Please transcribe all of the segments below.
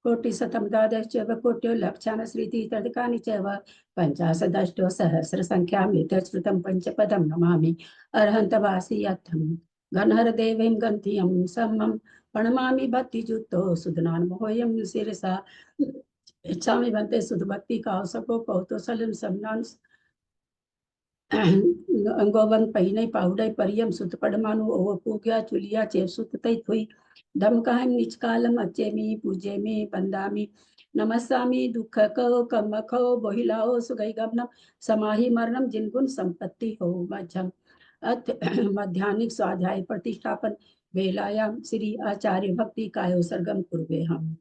कोटिशतं द्वादश कोट्यो लक्षान् श्रीति तदकानि चैव पञ्चाशदष्टो सहस्रसङ्ख्यामितश्रुतं पंचपदं नमामि अर्हन्तवासी यत्थं गणहर देवीं गन्धियं समं प्रणमामि भक्तियुक्तो सुधनान्मोहयं शिरसा इच्छामि भन्ते सुध भक्ति कावसको कौतोसलं समनान् गोवन पहिनै पाउडै परियम सुत पडमानु ओ पूग्या चुलिया चे सुत तै थुई धमकाहम निचकालम अचेमी पूजेमी बंदामी नमस्सामी दुख को कम खो बोहिलाओ सुगई गमनम समाहि मरणम जिनगुण संपत्ति हो मध्यम अथ मध्यानिक स्वाध्याय प्रतिष्ठापन वेलायाम श्री आचार्य भक्ति कायो सरगम पूर्वे हम।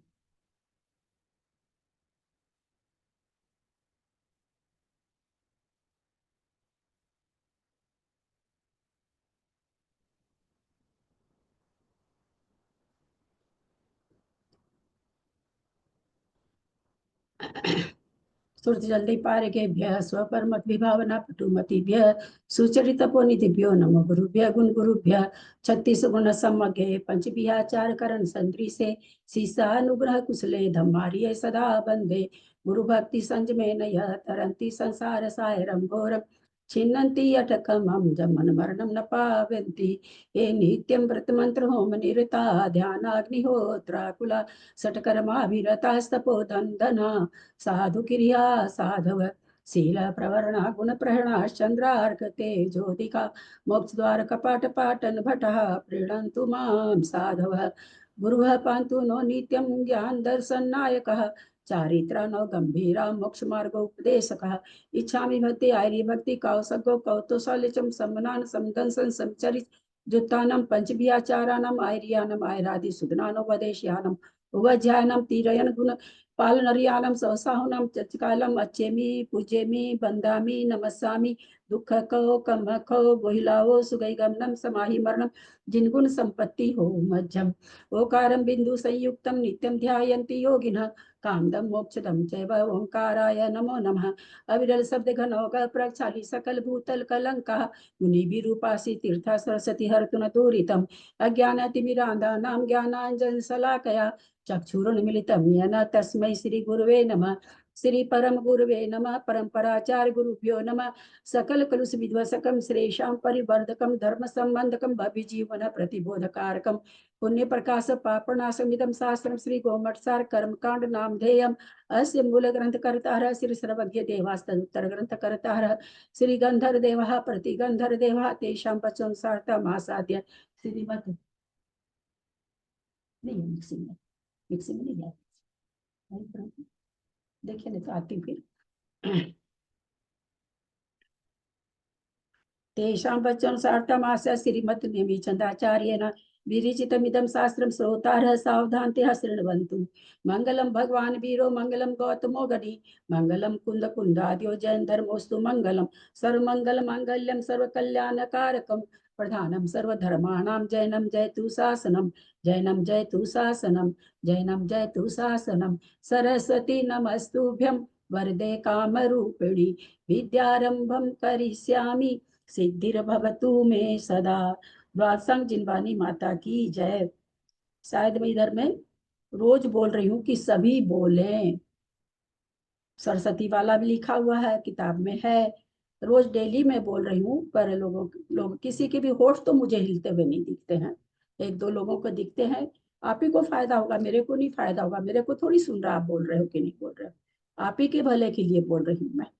सुरजल्दी पारगेभ्यः स्वपरमत विभावना पटुमतिभ्यः सुचरितपोनिधिभ्यो नमो गुरुभ्यः गुण गुरुभ्यः 36 गुण समगे पंचविहाचार करण संतरी से सीसानुग्रह कुशले धम्मारिये सदा बंदे गुरु भक्ति संज में नय तरंती संसार सायरम घोरम छिन्नन्ति अटकमं जमन मरणं न पावन्ति ये नित्यं व्रत मंत्र होम निरता ध्यानाग्निहोत्राकुला सटकर्माभिरतास्तपोधन्दना साधु किरिया साधव शील प्रवरणा गुण प्रहरणा चंद्रार्क तेजोदिका मोक्ष द्वार कपाट पाटन भटः प्रीणन्तु मां साधव गुरुः पान्तु नो नित्यं ज्ञान दर्शन नायकः चारित्रा नो गंभीरा मोक्ष मार्ग उपदेशकः इच्छामि भक्ति आर्य भक्ति कौसगो कौतुसलिचम सम्मनान समदंसन समचरित जुत्तानम पंचभियाचारानम आर्यानम आयरादि सुदनानो वदेश्यानम उवज्यानम तीरयन गुण पालनरियानम सहसाहुनम चचकालम अच्छेमी पूजेमी बंदामी नमस्सामी दुख को कम खो बोहिलाओ सुगई गमनम समाहि मरणम जिनगुण संपत्ति हो मध्यम ओकारम बिंदु संयुक्तम नित्यम ध्यायन्ति योगिनः कामदम मोक्षदम चैव ओंकाराय नमो नमः अविरल शब्द घनौघ प्रक्षाली सकल भूतल कलंका मुनि विरूपासी तीर्थ सरस्वती हरतुन दूरितम अज्ञानतिमिरांधा नाम ज्ञानांजन शलाकया चक्षुरुन्मिलितं येन तस्मै श्री गुरुवे नमः श्री परम गुरुवे नमः परंपराचार्य गुरुभ्यो नमः सकल कलुष विध्वसकम श्रेषां परिवर्धकम धर्म संबंधकम भव्य जीवन प्रतिबोधकारकम पुण्य प्रकाश पापनाशमिदं शास्त्रम श्री गोमठसार कर्मकांड नामधेयम अस्य मूल ग्रंथ कर्ता श्री सर्वज्ञ देवास्तदुत्तर ग्रंथ कर्ता श्री गंधर देवः प्रतिगंधर देवः तेषां पचोन्सारता मासाद्य श्रीमद् नहीं मिक्सिंग में नहीं है देखिए नहीं तो आती फिर तेषां वचनसार्थमास्य श्रीमद् नेमिचंदाचार्येण विरचितमिदं शास्त्रं श्रोतारः सावधानतया शृण्वन्तु मंगलम भगवान वीरो मंगलम गौतमो गणि मंगलम कुंद कुंदाद्यो जैन धर्मोस्तु मंगलम सर्वमंगल मांगल्यम सर्वकल्याणकारकम प्रधानम सर्वधर्माणां जैनम जयतु शासनम जैनम जयतु शासनम जैनम जयतु शासनम सरस्वती नमस्तुभ्यं वरदे कामरूपिणी विद्यारंभं करिष्यामि सिद्धिर्भवतु मे सदा। द्वादशांग जिनवानी माता की जय। शायद मैं इधर में रोज बोल रही हूँ कि सभी बोलें, सरस्वती वाला भी लिखा हुआ है किताब में है, रोज डेली मैं बोल रही हूँ, पर लोग किसी के भी होठ तो मुझे हिलते हुए नहीं दिखते हैं, एक दो लोगों को दिखते हैं। आप ही को फायदा होगा, मेरे को नहीं फायदा होगा, मेरे को थोड़ी सुन रहा आप बोल रहे हो कि नहीं बोल रहे हो, आप ही के भले के लिए बोल रही हूँ मैं।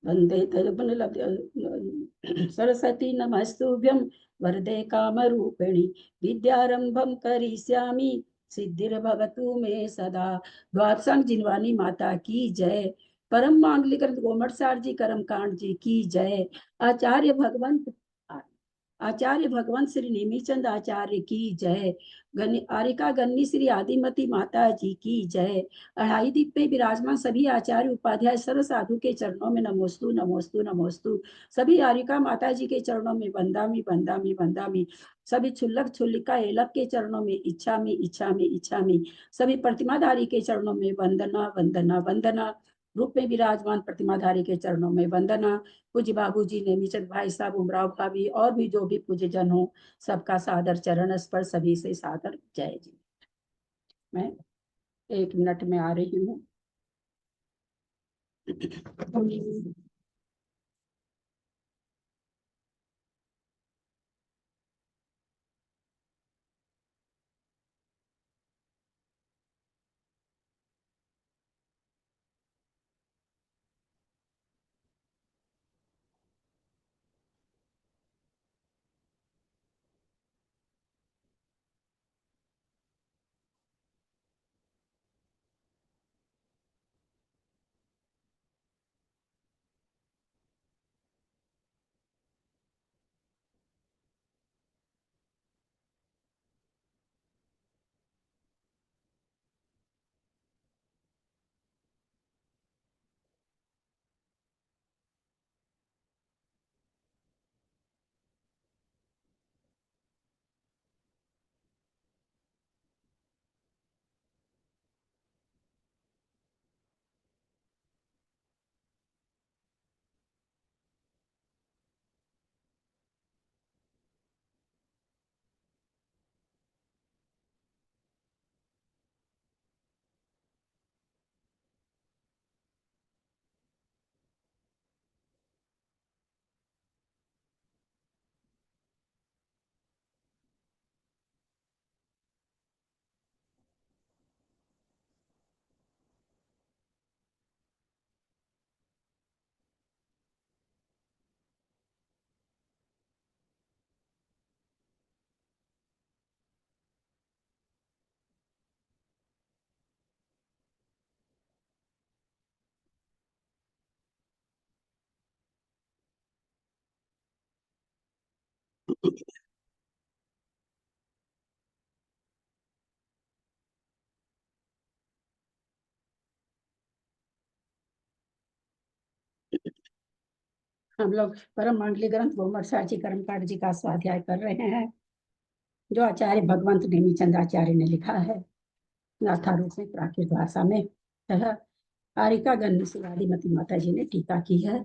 वंदे सरस्वती नमस्तुभ्यं वरदे कामरूपिणी विद्यारंभं करिष्यामि सिद्धिर्भवतु मे सदा। द्वादशांग जिनवानी माता की जय। परम मांगलिक गोमटसार जी कर्मकांड जी की जय। आचार्य भगवंत श्री नेमीचंद आचार्य की जय। आरिका गन्नी श्री आदिमती माता जी की जय। अढ़ाई दीप पे विराजमान सभी आचार्य उपाध्याय सर्व साधु के चरणों में नमोस्तु नमोस्तु नमोस्तु। सभी आरिका माता जी के चरणों में वंदामी वंदामी वंदामी। सभी छुल्लक छुल्लिका एलक के चरणों में इच्छामी इच्छामी इच्छामी। सभी प्रतिमाधारी के चरणों में वंदना वंदना वंदना। रूप में विराजमान प्रतिमाधारी के चरणों में वंदना। पूज्य बाबूजी, नेमीचंद भाई साहब, उमराव भाभी और भी जो भी पूज्य जन हो, सबका सादर चरण स्पर्श, सभी से सादर जय जी। मैं 1 मिनट में आ रही हूँ। हम लोग परम मांगली ग्रंथ गोमर साची कर्मकांड जी का स्वाध्याय कर रहे हैं, जो आचार्य भगवंत नेमीचंद आचार्य ने लिखा है गाथा रूप में प्राकृत भाषा में। यह कारिका गन्नी शिवादिमती माता जी ने टीका की है।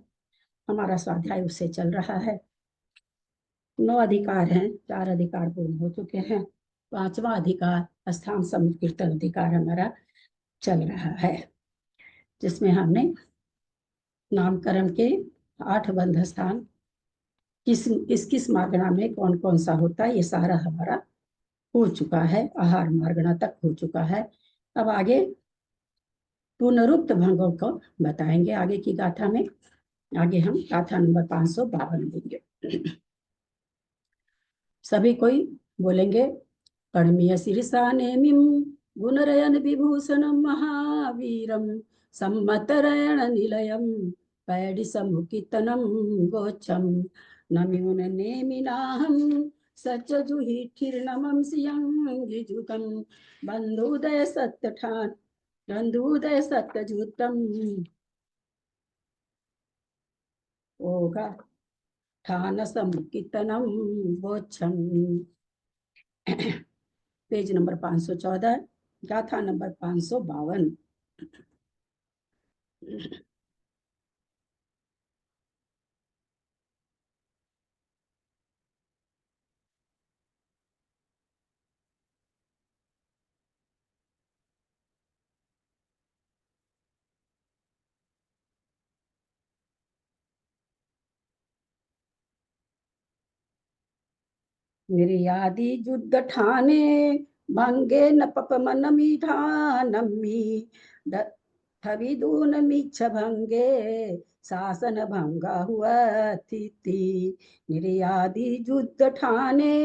हमारा स्वाध्याय उससे चल रहा है। 9 अधिकार हैं, 4 अधिकार पूर्ण हो चुके हैं। 5वां अधिकार स्थान समुद्र कीर्तन अधिकार हमारा चल रहा है, जिसमें हमने नामकरण के 8 बंध स्थान किस किस मार्गणा में कौन कौन सा होता है, ये सारा हमारा हो चुका है। आहार मार्गणा तक हो चुका है। अब आगे पुनरुक्त भंगों को बताएंगे आगे की गाथा में। आगे हम गाथा नंबर 552 देंगे। सभी कोई बोलेंगे। कर्मीय शीर्षा नेमिं गुणरयन विभूषणं महावीरं सम्मतरयण निलयं पैडि समुकितनं गोच्छं नम्यून नेमिनाहं सज्जजुहिठिर्नमं सियंगिजुतं बन्धुदय सत्तठान बन्धुदय सत्तजुतं ओगा ठान समुकितनं गोच्छं। पेज नंबर 514, गाथा नंबर 552। निर्यादी युद्ध ठाने भंगे न पप मन मीठा नम्मी थविदून मीछ भंगे शासन भंगा हुआ थी। निर्यादी युद्ध ठाने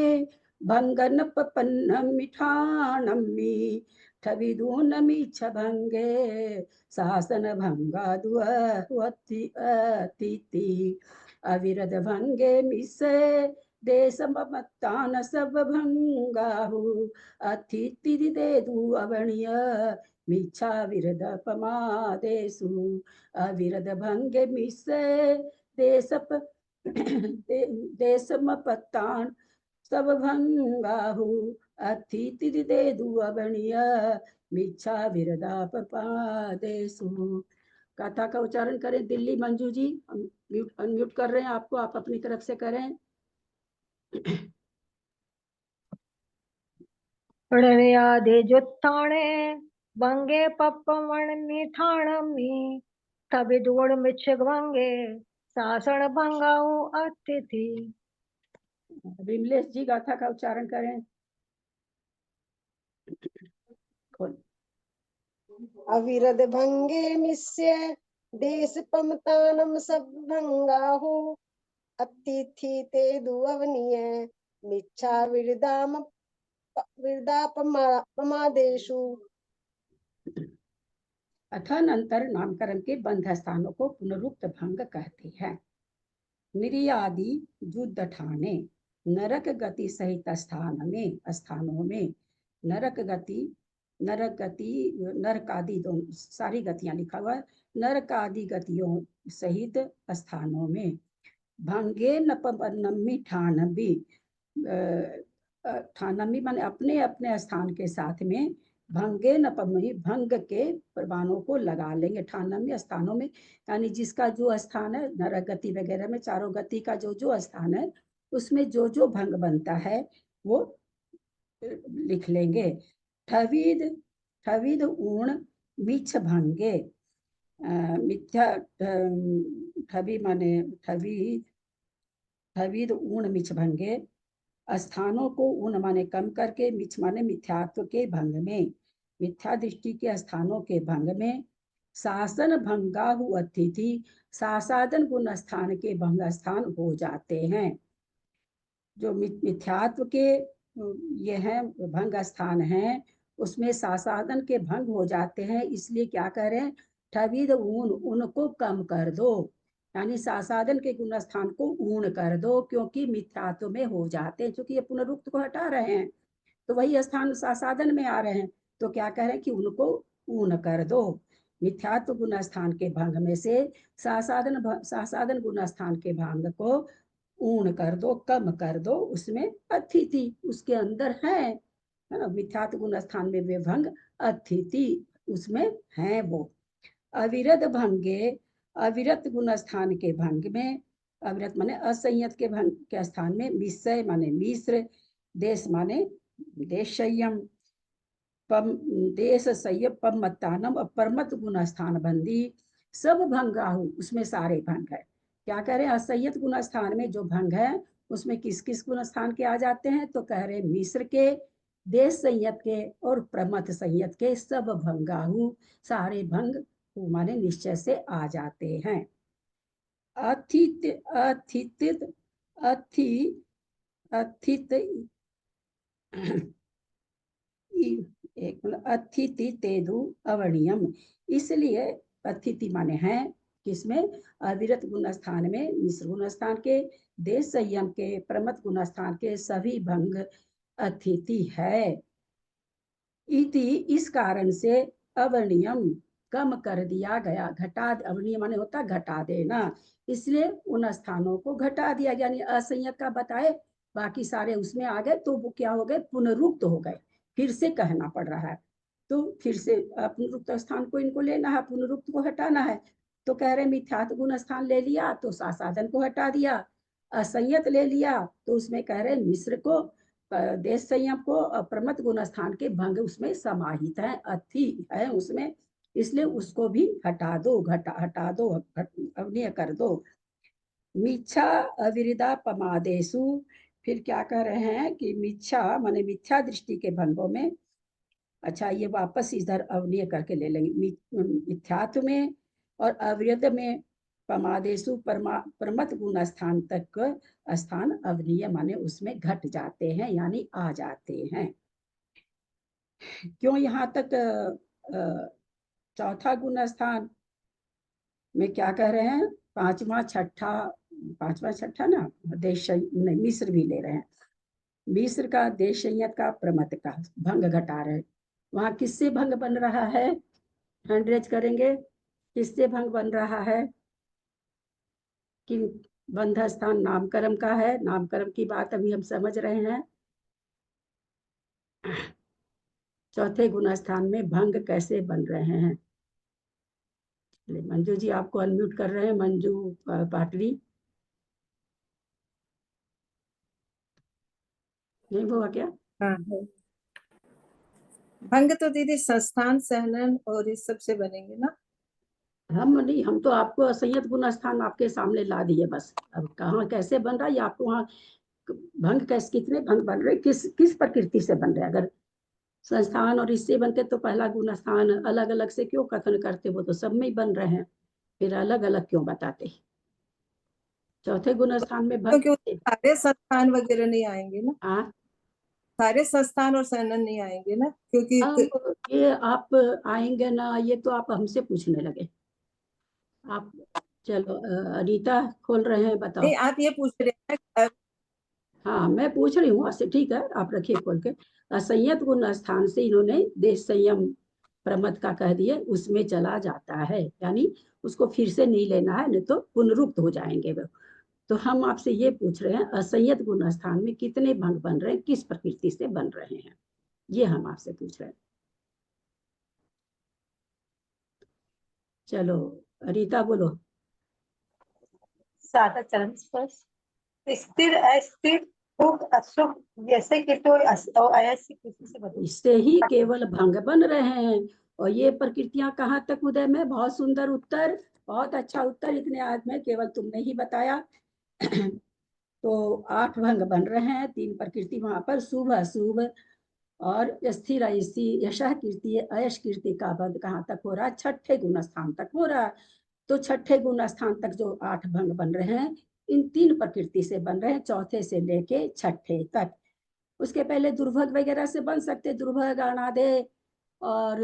भंग न पपन मीठा नम्मी थविदून मीछ भंगे शासन भंगा दुआ थी। अविरद भंगे मिसे देश ममतान सब भंगाहु अतिथि दे दू अवणीय मिच्छा विरद पमादेशु। अविरद भंग मिसे देश देश मपतान सब भंगाहु अतिथि दे दू अवणीय मिच्छा विरदा पमादेशु। गाथा का उच्चारण करें। दिल्ली मंजू जी अनम्यूट कर रहे हैं आपको, आप अपनी तरफ से करें। प्रणयादे जुत्थाणे बंगे पप्पमण निथाणमी तबिदुण मिच्छगवंगे सासण भंगाऊ अतिथि। विमलेश जी गाथा का उच्चारण करें। अविरद भंगे मिस्य देश पमतानम सब भंगाहु अतिथि ते दुअवनीय मिच्छा विरदापमादेशु। अथानंतर नामकरण के बंध स्थानों को पुनरुक्त भंग कहते हैं। निर्यादि युद्ध ठाने नरक गति सहित स्थानों में नरक गति नरकादि दोनों सारी गतियां लिखा हुआ है। नरकादि गतियों सहित स्थानों में भंगे नपनम्मी ठानबी ठानम्मी माने अपने अपने स्थान के साथ में भंगे नपमी भंग के प्रमाणों को लगा लेंगे। ठानम्मी स्थानों में यानी जिसका जो स्थान है नरक गति वगैरह में चारों गति का जो जो स्थान है उसमें जो जो भंग बनता है वो लिख लेंगे। ठवीद ठवीद ऊण मिछ भंगे मिथ्या ठवी माने ठवीद ऊण मिछ भंगे स्थानों को ऊन माने कम करके मिछ माने मिथ्यात्व के भंग में मिथ्या दृष्टि के स्थानों के भंग में शासन भंगाहु अतिथि सासादन गुण स्थान के भंग स्थान हो जाते हैं। जो मिथ्यात्व के ये हैं भंग स्थान हैं उसमें सासादन के भंग हो जाते हैं। इसलिए क्या कह रहे हैं, ठविद ऊन उनको कम कर दो यानी सासादन के गुण स्थान को ऊन कर दो क्योंकि मिथ्यात्व में हो जाते हैं। क्योंकि ये पुनरुक्त को हटा रहे हैं तो वही स्थान सासादन में आ रहे हैं तो क्या कह रहे हैं कि उनको ऊन कर दो। मिथ्यात्व गुण स्थान के भंग में से सासादन गुण स्थान के भंग को ऊन कर दो कम कर दो। उसमें अतिथि उसके अंदर है ना, मिथ्यात्व गुण स्थान में वे भंग अतिथि उसमें है वो। अविरत भंगे अविरत गुण स्थान के भंग में अविरत माने असंयत के भंग के स्थान में मिश्र माने मिश्र देश माने देश संयम देश संयम पमत्तानम अपरमत गुण स्थान बंदी सब भंगाहु उसमें सारे भंग है। क्या कह रहे हैं, असंयत गुण स्थान में जो भंग है उसमें किस किस गुण स्थान के आ जाते हैं तो कह रहे मिश्र के देश संयत के और प्रमथ संयत के सब भंगाहु सारे भंग माने निश्चय से आ जाते हैं। अथित अथित अथि अथित एक अथिति तेदु अवर्णियम इसलिए अथिति माने हैं किसमें अविरत गुण स्थान में मिश्र गुण स्थान के देश संयम के प्रमथ गुण स्थान के सभी भंग अथिति है। इति इस कारण से अवर्णियम कम कर दिया गया। घटा अवर्णीय माने होता घटा देना इसलिए उन स्थानों को घटा दिया गया। यानी असंयत का बताए बाकी सारे उसमें आ गए तो वो क्या हो गए पुनरुक्त हो गए। फिर से कहना पड़ रहा है तो फिर से पुनरुक्त स्थान को इनको लेना है पुनरुक्त को हटाना है तो कह रहे मिथ्यात्व गुण स्थान ले लिया तो सासाधन को हटा दिया। असंयत ले लिया तो उसमें कह रहे मिश्र को देश संयम को प्रमथ गुण स्थान के भंग उसमें समाहित है अथि है उसमें इसलिए उसको भी हटा दो हटा दो अवनीय कर दो। मिच्छा अविरदा पमादेशु फिर क्या कह रहे हैं कि मिच्छा माने मिथ्या दृष्टि के भंगों में। अच्छा ये वापस इधर अवनीय करके ले लेंगे मिथ्यात्व में और अविरद में पमादेशु प्रमथ गुण स्थान तक स्थान अवनीय माने उसमें घट जाते हैं यानी आ जाते हैं। क्यों यहाँ तक चौथा गुण स्थान में क्या कह रहे हैं पांचवा छठा ना देश नहीं मिश्र भी ले रहे हैं। मिश्र का देश संयत का प्रमथ का भंग घटा रहे वहां किससे भंग बन रहा है हैंड रेज करेंगे किससे भंग बन रहा है कि बंध स्थान नामकरण का है। नामकरण की बात अभी हम समझ रहे हैं। चौथे गुण स्थान में भंग कैसे बन रहे हैं चलिए, मंजू जी आपको अनम्यूट कर रहे हैं, मंजू पाटरी। नहीं हुआ क्या? हाँ है। भंग तो दीदी संस्थान सहनन और इस सब से बनेंगे ना? हम नहीं, हम तो आपको असंयत गुण स्थान आपके सामने ला दिए बस। अब कहाँ कैसे बन रहा है ये आपको वहाँ, भंग कैसे, कितने भंग बन रहे, किस किस प्रकृति से बन रहे। अगर संस्थान और इससे बनते तो पहला गुण स्थान अलग अलग से क्यों कथन करते, वो तो सब में ही बन रहे हैं, फिर अलग अलग क्यों बताते। चौथे गुण स्थान में भंग क्योंकि उसमें सारे संस्थान वगैरह नहीं आएंगे ना, हाँ। सारे संस्थान और सहनन नहीं आएंगे ना, क्योंकि अब ये आप आएंगे ना, ये तो आप हमसे पूछने लगे। आप चलो अनीता खोल रहे हैं, बताओ। नहीं, आप ये पूछ रहे हैं हाँ मैं पूछ रही हूँ आपसे, ठीक है आप रखिए खोल के। असंयत गुण स्थान से इन्होंने देश संयम प्रमद का कह दिए, उसमें चला जाता है, यानी उसको फिर से नहीं लेना है, नहीं तो पुनरुक्त हो जाएंगे वो। तो हम आपसे ये पूछ रहे हैं, असंयत गुण स्थान में कितने भंग बन रहे हैं, किस प्रकृति से बन रहे हैं, ये हम आपसे पूछ रहे हैं। चलो रीता बोलो। साधा चरण स्पर्श, स्थिर अस्थिर सुख अशुभ, जैसे कि तो अयस्य किसी से बदल। इससे ही केवल भंग बन रहे हैं। और ये प्रकृतियां कहाँ तक उदय में, बहुत सुंदर उत्तर, बहुत अच्छा उत्तर, इतने आज में केवल तुमने ही बताया। तो 8 भंग बन रहे हैं, 3 प्रकृति वहां पर, शुभ अशुभ और स्थिर यशः कीर्ति अयश कीर्ति का बंध कहाँ तक हो रहा है, छठे गुण स्थान तक हो रहा है। तो छठे गुण स्थान तक जो 8 भंग बन रहे हैं, इन 3 प्रकृति से बन रहे हैं, चौथे से लेके छठे तक। उसके पहले दुर्भग वगैरह से बन सकते, दुर्भग अनादे और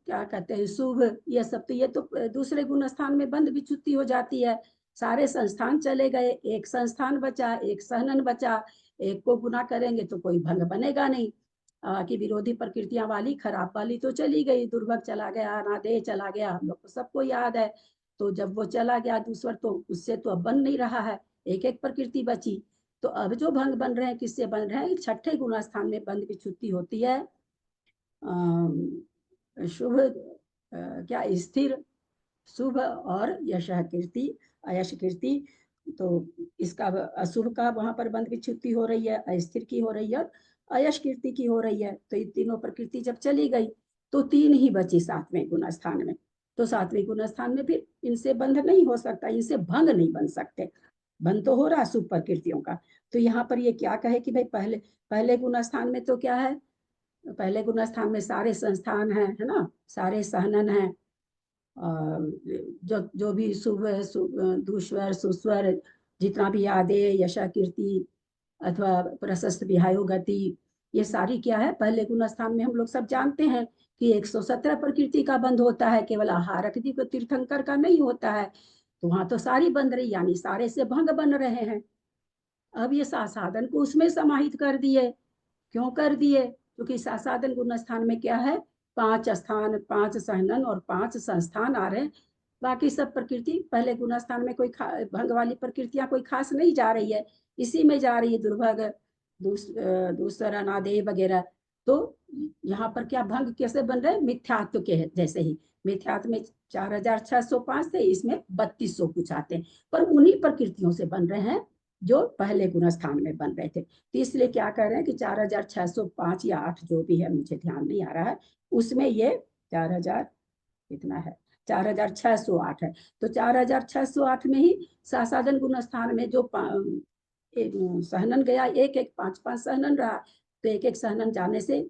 क्या कहते हैं शुभ, ये सब तो, ये तो दूसरे गुण स्थान में बंद विच्युति हो जाती है। सारे संस्थान चले गए, एक संस्थान बचा, एक सहनन बचा, एक को गुना करेंगे तो कोई भंग बनेगा नहीं। कि विरोधी प्रकृतियां वाली खराब वाली तो चली गई, दुर्भग चला गया, अनादे चला गया, हम लोग को सबको याद है। तो जब वो चला गया दूसरा, तो उससे तो अब बन नहीं रहा है, एक एक प्रकृति बची। तो अब जो भंग बन रहे हैं किससे बन रहे हैं, छठे गुण स्थान में बंद विच्युति होती है। शुभ क्या स्थिर, शुभ और यशः कीर्ति अयश कीर्ति। तो इसका अशुभ का वहां पर बंद विच्युति हो रही है, अस्थिर की हो रही है, अयश कीर्ति की हो रही है। तो ये तीनों प्रकृति जब चली गई तो 3 ही बची 7वें गुण स्थान में। तो 7वें गुण स्थान में फिर इनसे बंध नहीं हो सकता, इनसे भंग नहीं बन सकते। बंध तो हो रहा शुभ प्रकृतियों का। तो यहाँ पर ये क्या कहे कि भाई पहले पहले गुण स्थान में तो क्या है, पहले गुण स्थान में सारे संस्थान हैं, है ना, सारे सहनन हैं, जो जो भी शुभ दुस्वर सुस्वर, जितना भी आदे यशा कीर्ति अथवा प्रशस्त विहायो गति, ये सारी क्या है, पहले गुण स्थान में हम लोग सब जानते हैं कि 117 प्रकृति का बंध होता है, केवल आहारक तीर्थंकर का नहीं होता है। तो वहां तो सारी बंध रही, यानी सारे से भंग बन रहे हैं। अब ये साधन को उसमें समाहित कर दिए। क्यों कर दिए, क्योंकि साधन गुण स्थान में क्या है, 5 स्थान, 5 सहनन और 5 संस्थान आ रहे हैं। बाकी सब प्रकृति पहले गुण स्थान में कोई भंग वाली प्रकृतियां कोई खास नहीं जा रही है, इसी में जा रही है, दुर्भग दूसरा अनादे वगैरह। तो यहाँ पर क्या भंग कैसे बन रहे हैं, मिथ्यात्व के जैसे ही। मिथ्यात्व में 4605 थे, इसमें 3200 कुछ आते हैं, पर उन्हीं प्रकृतियों से बन रहे हैं जो पहले गुण स्थान में बन रहे थे। तो इसलिए क्या कह रहे हैं कि 4605 या 8 जो भी है, मुझे ध्यान नहीं आ रहा है, उसमें ये 4000 कितना है, 4608 है। तो 4608 में ही साधन गुण स्थान में जो सहनन गया, एक एक 5 सहनन रहा, तो एक एक सहनन जाने से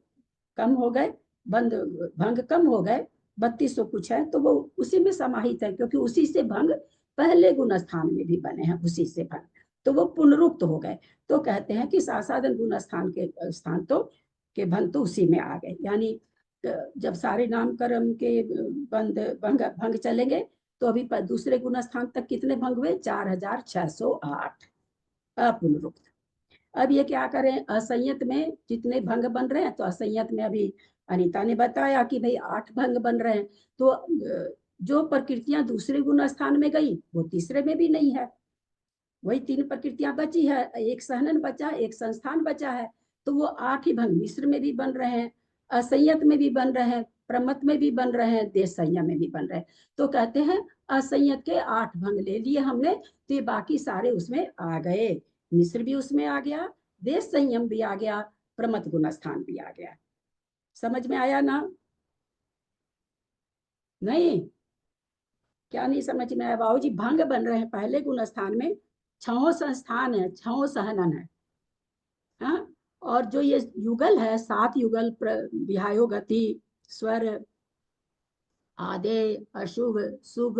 कम हो गए, बंद भंग कम हो गए, 3200 कुछ है, तो वो उसी में समाहित है, क्योंकि उसी से भंग पहले गुण स्थान में भी बने हैं, उसी से भंग, तो वो पुनरुक्त हो गए। तो कहते हैं कि साधन गुण स्थान के स्थान तो के भंग तो उसी में आ गए, यानी जब सारे नामकर्म के बंद भंग भंग चलेंगे, तो अभी दूसरे गुण स्थान तक कितने भंग हुए, 4608 अपुनरुक्त। अब ये क्या करें, असंयत में जितने भंग बन रहे हैं, तो असंयत में अभी अनीता ने बताया कि भाई 8 भंग बन रहे हैं। तो जो प्रकृतियां दूसरे गुण स्थान में गई वो तीसरे में भी नहीं है, वही 3 प्रकृतियां बची है, एक सहनन बचा, एक संस्थान बचा है। तो वो 8 ही भंग मिश्र में भी बन रहे हैं, असंयत में भी बन रहे हैं, प्रमत में भी बन रहे हैं, देश संयम में भी बन रहे हैं। तो कहते हैं असंयत के 8 भंग ले लिए हमने, तो ये बाकी सारे उसमें आ गए। मिश्र भी उसमें आ गया, देश संयम भी आ गया, प्रमत गुणस्थान भी आ गया। समझ में आया ना? नहीं? क्या नहीं समझ में आया? बाबू जी भंग बन रहे हैं पहले गुणस्थान में, 6 संस्थान है, 6 सहनन है। हाँ, और जो ये युगल है, 7 युगल, विहायो गति, स्वर, आदे, अशुभ, शुभ,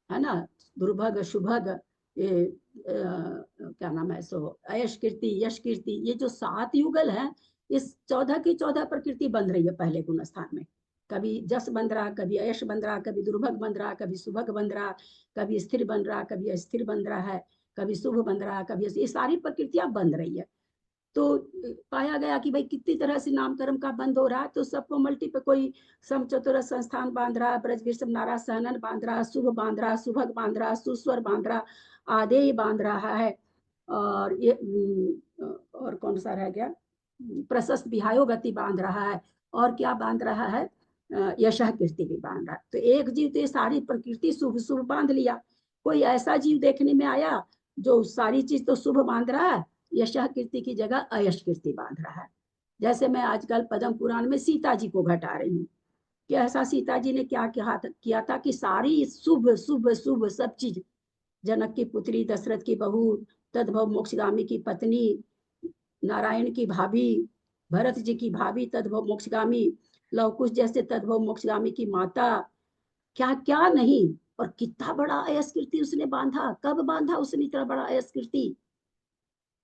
है ना, दुर्भग, शुभग, ये क्या नाम है, सो अयश कीर्ति, यश कीर्ति, ये जो 7 युगल है, इस 14 की 14 प्रकृति बन रही है पहले गुणस्थान में। कभी जस बन रहा, कभी अयश बन रहा, कभी दुर्भग बन रहा, कभी शुभग बन रहा, कभी स्थिर बन रहा, कभी अस्थिर बन रहा है, कभी शुभ बन रहा, कभी, ये सारी प्रकृतियां बन रही है। तो पाया गया कि भाई कितनी तरह से नामकर्म का बंद हो रहा है, तो सबको मल्टी पे कोई समचतुरस संस्थान बांध रहा, ब्रज विषम नारा सहनन बांध रहा, शुभ बांध रहा, शुभग बांध रहा, सुस्वर बांध रहा, आदेय बांध रहा है, और ये और कौन सा रह गया, प्रशस्त विहायो गति बांध रहा है, और क्या बांध रहा है, यशः कीर्ति भी बांध रहा है। तो एक जीव तो ये सारी प्रकृति शुभ शुभ बांध लिया। कोई ऐसा जीव देखने में आया जो सारी चीज तो शुभ बांध रहा है, यशः कीर्ति की जगह अयश कीर्ति बांध रहा है। जैसे मैं आजकल पद्म पुराण में सीता जी को घटा रही हूँ कि ऐसा सीता जी ने क्या किया था कि सारी शुभ शुभ शुभ सब चीज, जनक की पुत्री, दशरथ की बहू, तद्भव मोक्षगामी की पत्नी, नारायण की भाभी, भरत जी की भाभी तद्भव मोक्षगामी, लवकुश जैसे तद्भव मोक्षगामी की माता, क्या क्या नहीं, और कितना बड़ा अयस कीर्ति उसने बांधा। कब बांधा उसने इतना बड़ा अयस कीर्ति?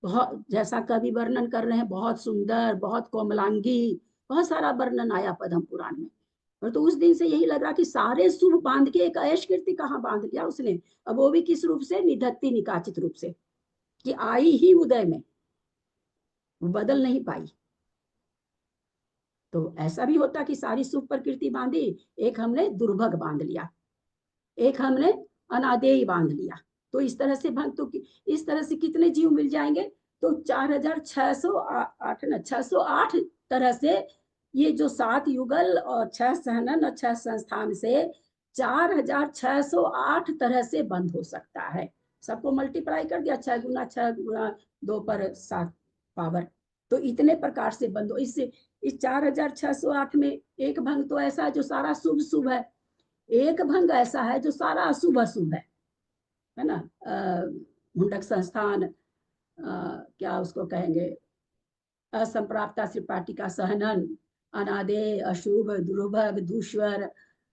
बहुत, जैसा कवि वर्णन कर रहे हैं, बहुत सुंदर, बहुत कोमलांगी, बहुत सारा वर्णन आया पद्म पुराण में। और तो उस दिन से यही लग रहा कि सारे शुभ बांध के एक अयश कीर्ति कहाँ बांध लिया उसने। अब वो भी किस रूप से? निधत्ती निकाचित रूप से, कि आई ही उदय में, वो बदल नहीं पाई। तो ऐसा भी होता कि सारी शुभ प्रकृति बांधी, एक हमने दुर्भग बांध लिया, एक हमने अनादेय बांध लिया। तो इस तरह से भंग, तो इस तरह से कितने जीव मिल जाएंगे? तो 4608 तरह से, ये जो 7 युगल और 6 सहनन और 6 संस्थान से 4608 तरह से बंद हो सकता है। सबको मल्टीप्लाई कर दिया, 6 गुना 6 गुना 2 पर 7 पावर, तो इतने प्रकार से बंद हो। इससे इस 4608 में एक भंग तो ऐसा है जो सारा शुभ शुभ है, एक भंग ऐसा है जो सारा अशुभ अशुभ है ना। मुंडक संस्थान, क्या उसको कहेंगे, असंप्राप्ता श्रीपाटिका सहनन, अनादे, अशुभ, दुर्भग, दूश्वर,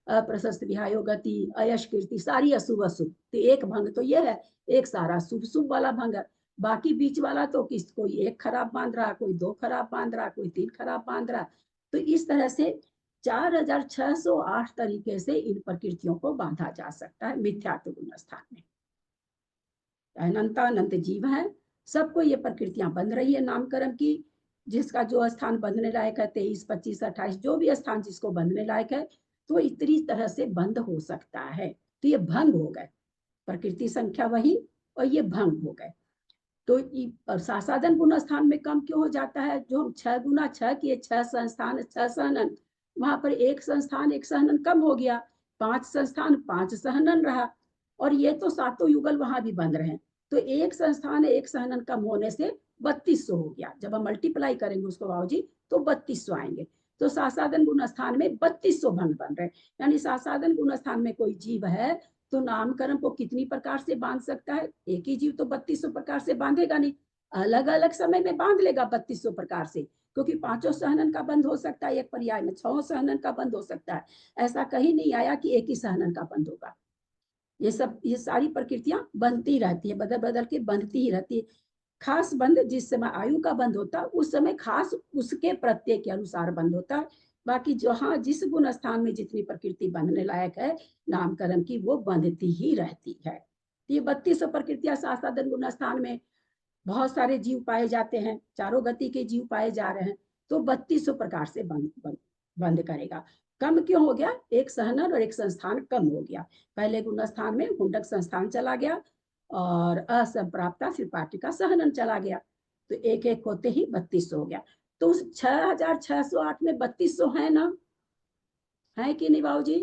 अप्रशस्त विहायो गति, अयश कीर्ति, सारी अशुभ अशुभ। तो एक भंग तो ये है, एक सारा शुभ शुभ वाला भंग है। बाकी बीच वाला तो किस, कोई एक खराब बांध रहा, कोई 2 खराब बांध रहा, कोई 3 खराब बांध रहा। तो इस तरह से 4608 तरीके से इन प्रकृतियों को बांधा जा सकता है मिथ्यात्व गुणस्थान में। अनंतानंत जीव है, सबको ये प्रकृतियां बन रही है नामकरण की। जिसका जो स्थान बंधने लायक है, 23, 25, 28, जो भी स्थान जिसको बंधने लायक है, तो इतनी तरह से बंद हो सकता है। तो ये भंग हो गए, प्रकृति संख्या वही, और ये भंग हो गए। तो सासाधन गुण स्थान में कम क्यों हो जाता है? जो हम 6 गुना 6 किए, 6 संस्थान 6 सहनन, वहां पर एक संस्थान एक सहनन कम हो गया, 5 संस्थान 5 सहनन रहा, और ये तो 7 युगल वहां भी बंद रहे। तो एक संस्थान एक सहनन कम होने से 3200 हो गया। जब हम मल्टीप्लाई करेंगे उसको बाबू जी, तो 3200 आएंगे। तो सासाधन गुण स्थान में 3200 भंग बन रहे। यानी सासाधन गुण स्थान में कोई जीव है तो नामकरण को कितनी प्रकार से बांध सकता है? एक ही जीव तो 3200 प्रकार से बांधेगा नहीं, अलग अलग समय में बांध लेगा 3200 प्रकार से, क्योंकि 5 सहनन का बंद हो सकता है एक पर्याय में, 6 सहनन का बंद हो सकता है। ऐसा कहीं नहीं आया कि एक ही सहनन का बंद होगा। ये सारी प्रकृतियां बनती रहती है, बदल बदल के बनती ही रहती है। खास बंद जिस समय आयु का बंद होता है, उस समय खास उसके प्रत्यय के अनुसार बंद होता है। बाकी जहां जिस गुण स्थान में जितनी प्रकृति बनने लायक है नामकरण की, वो बंधती ही रहती है। ये 3200 प्रकृतियां सासाधन गुण स्थान में बहुत सारे जीव पाए जाते हैं, चारों गति के जीव पाए जा रहे हैं, तो 3200 प्रकार से बंद करेगा। कम क्यों हो गया? एक सहनन और एक संस्थान कम हो गया। पहले गुण स्थान में हुंडक संस्थान चला गया और असंप्राप्ता श्रीपाटिका सहनन चला गया, तो एक एक होते ही 3200 हो गया। तो उस 6608 में 3200 है ना, है कि नहीं बाबू जी?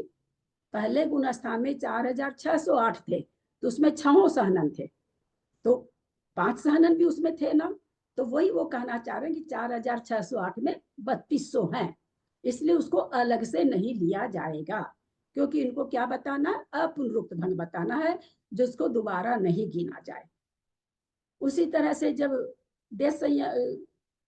पहले गुण स्थान में 4608 थे, तो उसमें 6 सहनन थे, तो 5 सहनन भी उसमें थे ना। तो वही वो कहना चाह रहे हैं कि 4608 में 3200 हैं, इसलिए उसको अलग से नहीं लिया जाएगा, क्योंकि इनको क्या बताना, अपुनरुक्त भंग बताना है, जिसको दोबारा नहीं गिना जाए। उसी तरह से जब देश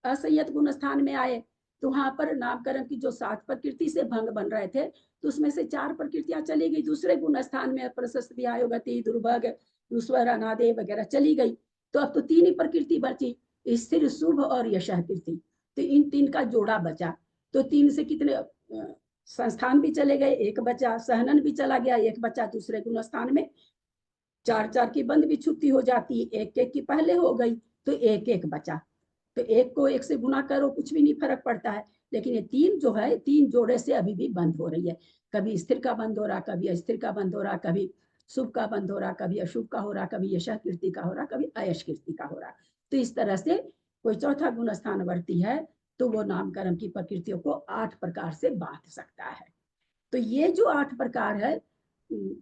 असंयत गुण स्थान में आए, तो वहां पर नामकरण की जो 7 प्रकृति से भंग बन रहे थे, तो उसमें से 4 प्रकृतियां चली गई दूसरे गुण स्थान में, प्रशस्ति, आयोगति, दुर्भग, दुस्वर, अनादे वगैरह चली गई। तो अब तो 3 ही प्रकृति बची, स्थिर, शुभ और यशः कीर्ति। तो इन 3 का जोड़ा बचा। तो 3 से कितने संस्थान भी चले गए, एक बचा, सहनन भी चला गया, एक बचा दूसरे गुण स्थान में। 4-4 की बंद भी छुट्टी हो जाती, 1-1 की पहले हो गई, तो 1-1 बचा। तो 1 को 1 से गुना करो, कुछ भी नहीं फर्क पड़ता है। लेकिन ये 3 जो है, 3 जोड़े से अभी भी बंद हो रही है। कभी स्थिर का बंद हो रहा, कभी अस्थिर का बंद हो रहा, कभी शुभ का बंद हो रहा, कभी अशुभ का हो रहा, कभी यशः कीर्ति का हो रहा, कभी अयश कीर्ति का हो रहा। तो इस तरह से कोई चौथा गुण स्थान वर्ती है, तो वो नामकरण की प्रकृतियों को 8 प्रकार से बांट सकता है। तो ये जो 8 प्रकार है,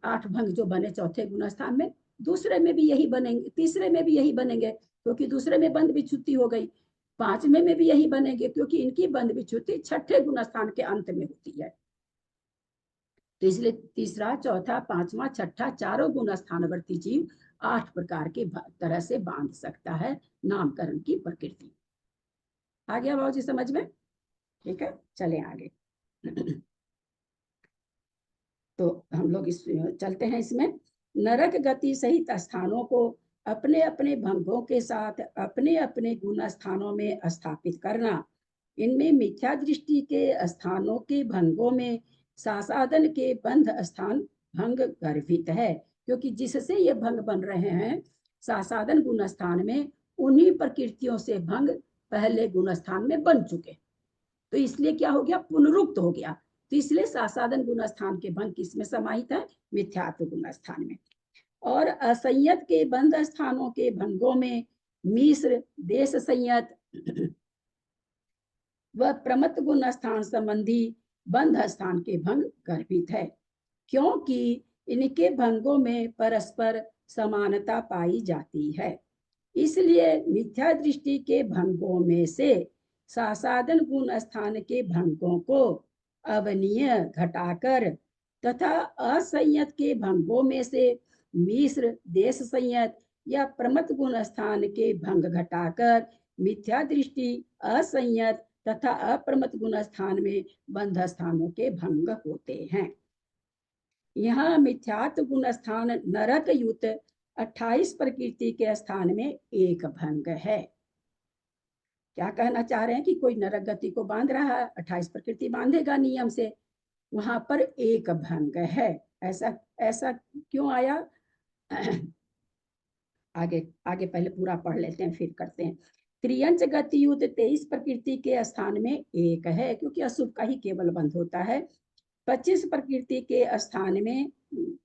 8 भंग जो बने चौथे गुण स्थान में, दूसरे में भी यही बनेंगे, तीसरे में भी यही बनेंगे, क्योंकि दूसरे में बंद विच्छुत्ति हो गई। 5वें में भी यही बनेंगे, क्योंकि इनकी बंद विच्छुत्ति छठे गुण स्थान के अंत में होती है। तो इसलिए तीसरा, चौथा, 5वां, छठा, चारों गुण स्थानवर्ती जीव 8 प्रकार के तरह से बांध सकता है नामकरण की प्रकृति। आ गया बाबू जी समझ में? ठीक है, चले आगे। तो हम लोग चलते हैं इसमें। नरक गति सहित स्थानों को अपने अपने भंगों के साथ अपने अपने गुण स्थानों में स्थापित करना। इनमें मिथ्या दृष्टि के स्थानों के भंगों में सासादन के बंध स्थान भंग गर्भित है, क्योंकि जिससे ये भंग बन रहे हैं सासादन गुण स्थान में, उन्हीं प्रकृतियों से भंग पहले गुण स्थान में बन चुके। तो इसलिए क्या हो गया, पुनरुक्त हो गया। तो इसलिए सासादन गुण स्थान के भंग किसमें समाहित है, मिथ्यात्व गुण स्थान में। और असंयत के बंध स्थानों के भंगों में मिश्र, देश संयत व प्रमत्त गुण स्थान संबंधी बंध स्थान के भंग गर्भित है, क्योंकि इनके भंगों में परस्पर समानता पाई जाती है। इसलिए मिथ्या दृष्टि के भंगों में से सासादन गुण स्थान के भंगों को अवनीय घटाकर तथा असंयत के भंगों में से मिश्र, देश संयत या प्रमत्त गुण स्थान के भंग घटाकर मिथ्या दृष्टि, असंयत तथा अप्रमत्त गुण स्थान में बंध स्थानों के भंग होते हैं। यहाँ मिथ्यात्व गुण स्थान नरक युत 28 प्रकृति के स्थान में एक भंग है। क्या कहना चाह रहे हैं कि कोई नरक गति को बांध रहा है, 28 प्रकृति बांधेगा नियम से, वहां पर एक भंग है। ऐसा क्यों आया? आगे आगे पहले पूरा पढ़ लेते हैं, फिर करते हैं। त्रियंच गति युत 23 प्रकृति के स्थान में एक है, क्योंकि अशुभ का ही केवल बंध होता है। 25 प्रकृति के स्थान में,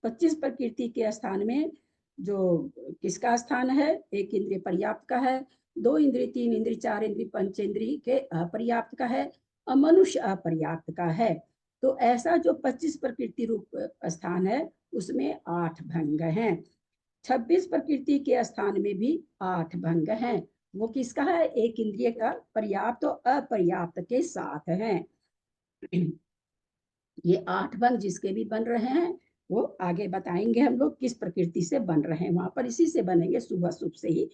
25 प्रकृति के स्थान में जो किसका स्थान है, एक इंद्रिय पर्याप्त का है, 2 इंद्रिय, 3 इंद्रिय, 4 इंद्रिय, पंचेंद्रिय के अपर्याप्त का है और मनुष्य अपर्याप्त का है। तो ऐसा जो 25 प्रकृति रूप स्थान है, उसमें 8 भंग हैं। 26 प्रकृति के स्थान में भी 8 भंग हैं। वो किसका है, एक इंद्रिय का पर्याप्त और अपर्याप्त के साथ हैं। ये 8 भंग जिसके भी बन रहे हैं, वो आगे बताएंगे हम लोग किस प्रकृति से बन रहे हैं, वहां पर इसी से बनेंगे, शुभ अशुभ से ही।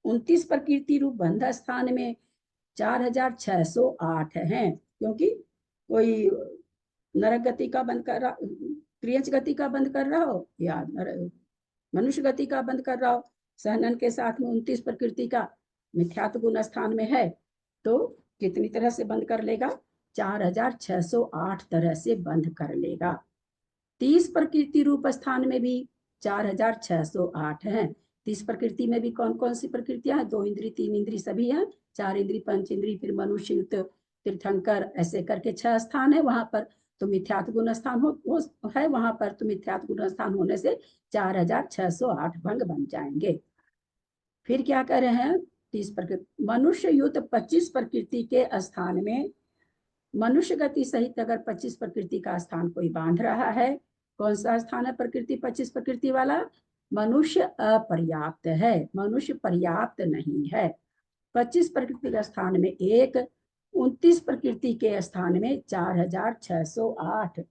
29 प्रकृति रूप बंध स्थान में 4608 हैं, क्योंकि कोई नरक गति का बंद कर रहा, त्रियंच गति का बंद कर रहा हो या मनुष्य गति का बंद कर रहा हो, सहनन के साथ में 29 प्रकृति का मिथ्यात्व गुण स्थान में है, तो कितनी तरह से बंद कर लेगा, 4608 तरह से बंद कर लेगा। 30 प्रकृति रूप स्थान में भी 4608 हैं। 30 प्रकृति में भी कौन कौन सी प्रकृतियां हैं, 2 इंद्रिय, 3 इंद्रिय सभी हैं, 4 इंद्रिय, पंच इंद्रिय, फिर मनुष्य युक्त, तीर्थंकर, ऐसे करके 6 स्थान है वहां पर। तो मिथ्यात्व गुण स्थान है वहां पर, तो मिथ्यात्व गुण स्थान होने से 4608 भंग बन जाएंगे। फिर क्या कर रहे हैं, 30 प्रकृति, मनुष्य युक्त 25 प्रकृति के स्थान में मनुष्य गति सहित अगर 25 प्रकृति का स्थान कोई बांध रहा है, कौन सा स्थान है प्रकृति 25 प्रकृति वाला? मनुष्य अपर्याप्त है, मनुष्य पर्याप्त नहीं है। 25 प्रकृति के स्थान में 1, 29 प्रकृति के स्थान में 4608।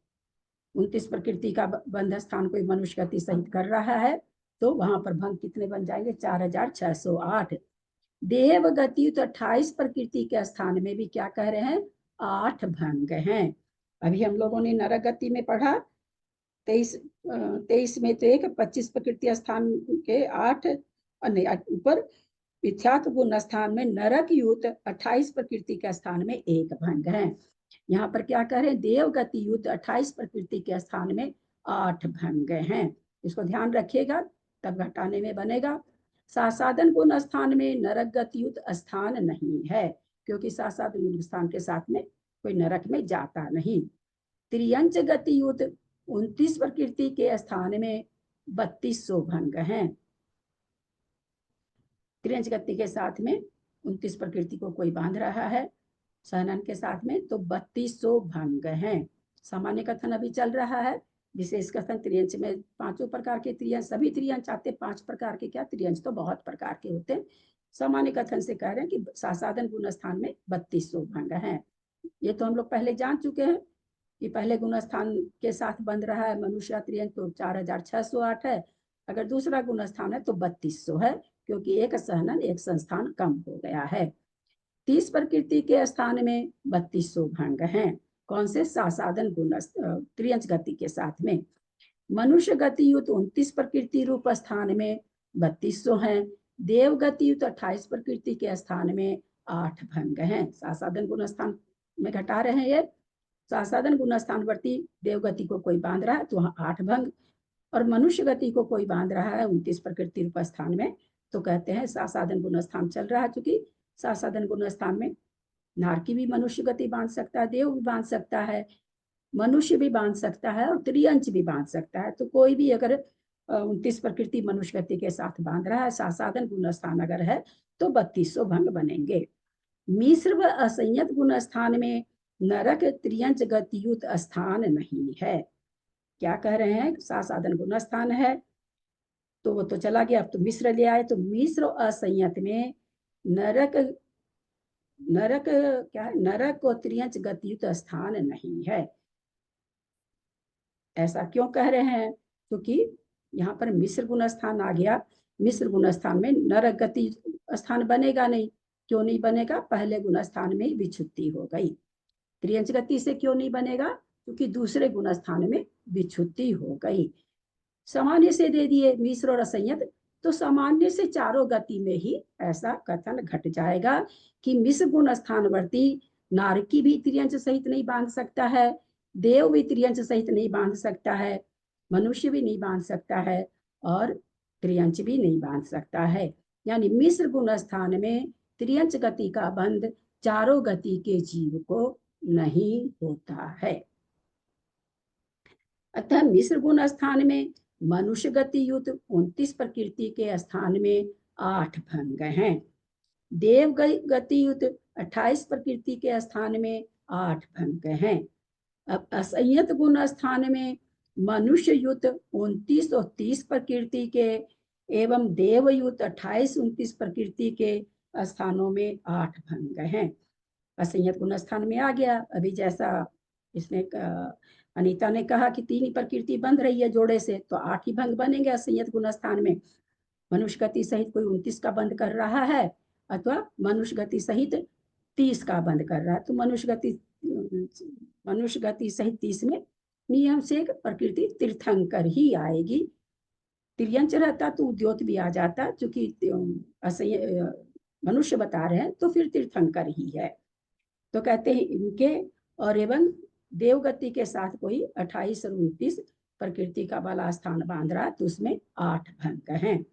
29 प्रकृति का बंध स्थान कोई मनुष्य गति सहित कर रहा है तो वहां पर भंग कितने बन जाएंगे? 4608। देव गति तो 28 प्रकृति के स्थान में भी क्या कह रहे हैं? 8 भंग हैं। अभी हम लोगों ने नरक गति में पढ़ा 23 में तो एक 25 प्रकृति स्थान के 8 ऊपर मिथ्यात्व गुण स्थान में नरक युत 28 प्रकृति के स्थान में 1 भंग है। यहाँ पर क्या कह रहे हैं? देव गति युत 28 प्रकृति के स्थान में 8 भंग हैं। इसको ध्यान रखिएगा तब घटाने में बनेगा। सासाधन गुण स्थान में नरक गति युत स्थान नहीं है, क्योंकि सासाधन गुण स्थान के साथ में कोई नरक में जाता नहीं। त्रियंच गति युत 29 प्रकृति के स्थान में 3200 भंग हैं। त्रियंच गति के साथ में 29 प्रकृति को कोई बांध रहा है सहनन के साथ में तो 3200 भंग हैं। सामान्य कथन अभी चल रहा है, विशेष कथन त्रियंच में 5 प्रकार के त्रियंच, सभी त्रियंच आते 5 प्रकार के, क्या त्रियंच तो बहुत प्रकार के होते हैं। सामान्य कथन से कह रहे हैं कि सासाधन गुण स्थान में 3200 भंग हैं। ये तो हम लोग पहले जान चुके हैं कि पहले गुण स्थान के साथ बंध रहा है मनुष्य त्रियंच तो 4608 है, अगर दूसरा गुण स्थान है तो 3200 है, क्योंकि एक सहनन एक संस्थान कम हो गया है। 30 प्रकृति के स्थान में 3200 भंग हैं। कौन से? सासाधन गुण त्रियंच गति के साथ में। मनुष्य गति युत 29 प्रकृति रूप स्थान में 3200 हैं। देव गति युत 28 प्रकृति के स्थान में 8 भंग हैं। सासाधन गुण स्थान में घटा रहे हैं ये। सासाधन गुण स्थानवर्ती देव गति को कोई बांध रहा है तो वहां 8 भंग, और मनुष्य गति को कोई बांध रहा है 29 प्रकृति रूप स्थान में तो कहते हैं सासाधन गुण स्थान चल रहा है। चूंकि सासाधन गुण स्थान में नारकी भी मनुष्य गति बांध सकता है, देव भी बांध सकता है, मनुष्य भी बांध सकता है और त्रियंच भी बांध सकता है। तो कोई भी अगर 29 प्रकृति मनुष्य गति के साथ बांध रहा है, सासाधन गुण स्थान अगर है तो 3200 भंग बनेंगे। मिश्र व असंयत गुण स्थान में नरक त्रियंच गतियुत स्थान नहीं है। क्या कह रहे हैं? सासाधन गुण स्थान है तो वो तो चला गया, अब तो मिश्र ले आए, तो मिश्र असंयत में नरक क्या है? नरक और त्रियंच गतियुत स्थान नहीं है। ऐसा क्यों कह रहे हैं? क्योंकि यहाँ पर मिश्र गुण स्थान आ गया, मिश्र गुण स्थान में नरक गति स्थान बनेगा नहीं। क्यों नहीं बनेगा? पहले गुण स्थान में विच्छुत्ति हो गई। त्रियंच गति से क्यों नहीं बनेगा? क्योंकि दूसरे गुण स्थान में विच्छुत्ति हो गई। सामान्य से दे दिए मिश्र और असंयत, तो सामान्य से चारों गति में ही ऐसा कथन घट जाएगा कि मिश्र गुण स्थानवर्ती नारकी भी त्रियंच सहित नहीं बांध सकता है, देव भी त्रियंच सहित नहीं बांध सकता है, मनुष्य भी नहीं बांध सकता है और त्रियंच भी नहीं बांध सकता है। यानी मिश्र गुण स्थान में त्रियंच गति का बंध चारों गति के जीव को नहीं होता है। अतः मिश्र गुण स्थान में मनुष्य गति युत 29 प्रकृति के स्थान में 8 भंग हैं। देव गति युत 28 प्रकृति के स्थान में 8 भंग हैं। अब असंयत गुण स्थान में मनुष्य युत 29 और 30 प्रकृति के एवं देव युत 28, 29 प्रकृति के स्थानों में 8 भंग हैं। असंयत गुण स्थान में आ गया। अभी जैसा इसने अनीता ने कहा कि 3 ही प्रकृति बंध रही है जोड़े से, तो 8 ही भंग बनेंगे असंयत गुण स्थान में। मनुष्य गति सहित कोई 29 का बंद कर रहा है अथवा मनुष्य गति सहित 30 का बंद कर रहा है, तो मनुष्य गति सहित 30 में नियम से प्रकृति तीर्थंकर ही आएगी। त्रियंच रहता तो उद्योत भी आ जाता, क्योंकि मनुष्य बता रहे हैं तो फिर तीर्थंकर ही है। तो कहते हैं इनके और एवं देवगति के साथ कोई 28 और 29 प्रकृति का वाला स्थान बांध रहा है तो उसमें 8 भंग हैं।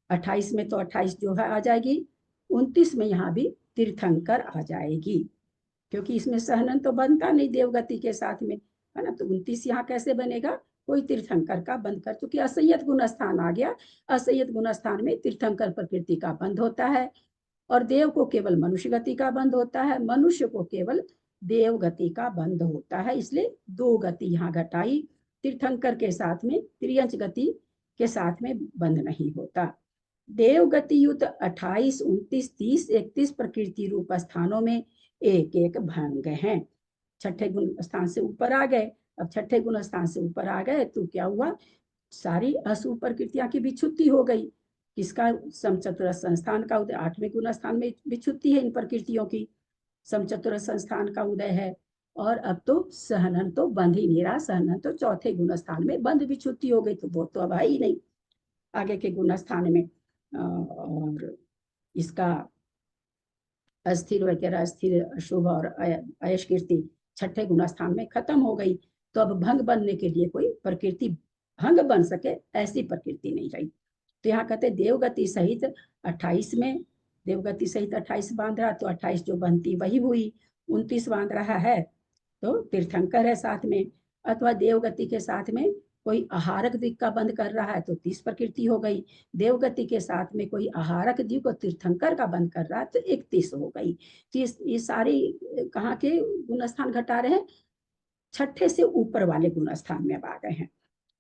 28 में तो 28 जो है आ जाएगी, 29 में यहाँ भी तीर्थंकर आ जाएगी, क्योंकि इसमें सहनन तो बनता नहीं देवगति के साथ में, है ना। तो 29 यहाँ कैसे बनेगा? कोई तीर्थंकर का बंध कर, चूंकि असंयत गुण स्थान आ गया, असंयत गुण स्थान में तीर्थंकर प्रकृति का बंध होता है और देव को केवल मनुष्य गति का बंध होता है, मनुष्य को केवल देव गति का बंध होता है। इसलिए दो गति यहाँ घटाई। तीर्थंकर के साथ में त्रियंच गति के साथ में बंध नहीं होता। देव गति युक्त 28, 29, 30, 31 प्रकृति रूप स्थानों में एक एक भंग हैं। छठे गुण स्थान से ऊपर आ गए। अब छठे गुण स्थान से ऊपर आ गए तो क्या हुआ, सारी अशुभ प्रकृतियां की विच्छुत्ति हो गई। किसका, समचतुरस्र संस्थान का उदय। 8वें गुण स्थान में विच्छुत्ति है इन प्रकृतियों की, समचतुरस्र संस्थान का उदय है। और अब तो सहनन तो बंध ही नहीं रहा, सहनन तो चौथे गुण स्थान में बंध विच्छुत्ति हो गई, तो वो तो अब है ही नहीं आगे के गुण स्थान में। और इसका अस्थिर वगैरह, अस्थिर, अशुभ और अयश कीर्ति छठे गुण स्थान में खत्म हो गई। तो अब भंग बनने के लिए कोई प्रकृति भंग बन सके ऐसी प्रकृति नहीं रही। तो यहाँ कहते देवगति सहित 28 में, देवगति सहित 28 बांध रहा, तो 28 जो बनती वही हुई। 29 बांध रहा है तो तीर्थंकर है साथ में, अथवा देवगति के साथ में कोई आहारक दिक् का बंध कर रहा है तो 30 प्रकृति हो गई। देवगति के साथ में कोई आहारक दिक् और तीर्थंकर का बंध कर रहा है तो 31 हो गई। ये सारी कहाँ के गुण स्थान घटा रहे हैं, छठे से ऊपर वाले गुण स्थान में अब आ गए हैं।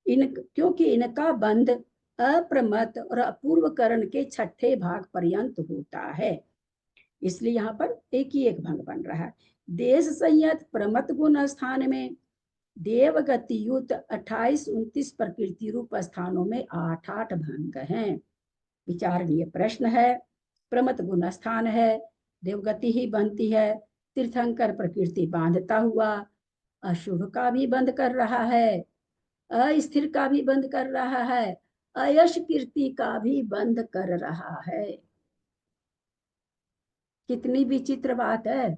क्योंकि इनका बंध अप्रमत और अपूर्व करण के छठे भाग पर्यंत होता है, इसलिए यहाँ पर एक ही एक भंग बन रहा है। देश संयत प्रमत गुण स्थान में देवगति युक्त 28, 29 प्रकृति रूप स्थानों में 8-8 भंग हैं। विचारणीय प्रश्न है। प्रमत गुण स्थान है, देवगति ही बनती है, तीर्थंकर प्रकृति बांधता हुआ अशुभ का भी बंध कर रहा है, अस्थिर का भी बंद कर रहा है, अयश कीर्ति का भी बंद कर रहा है। कितनी विचित्र बात है।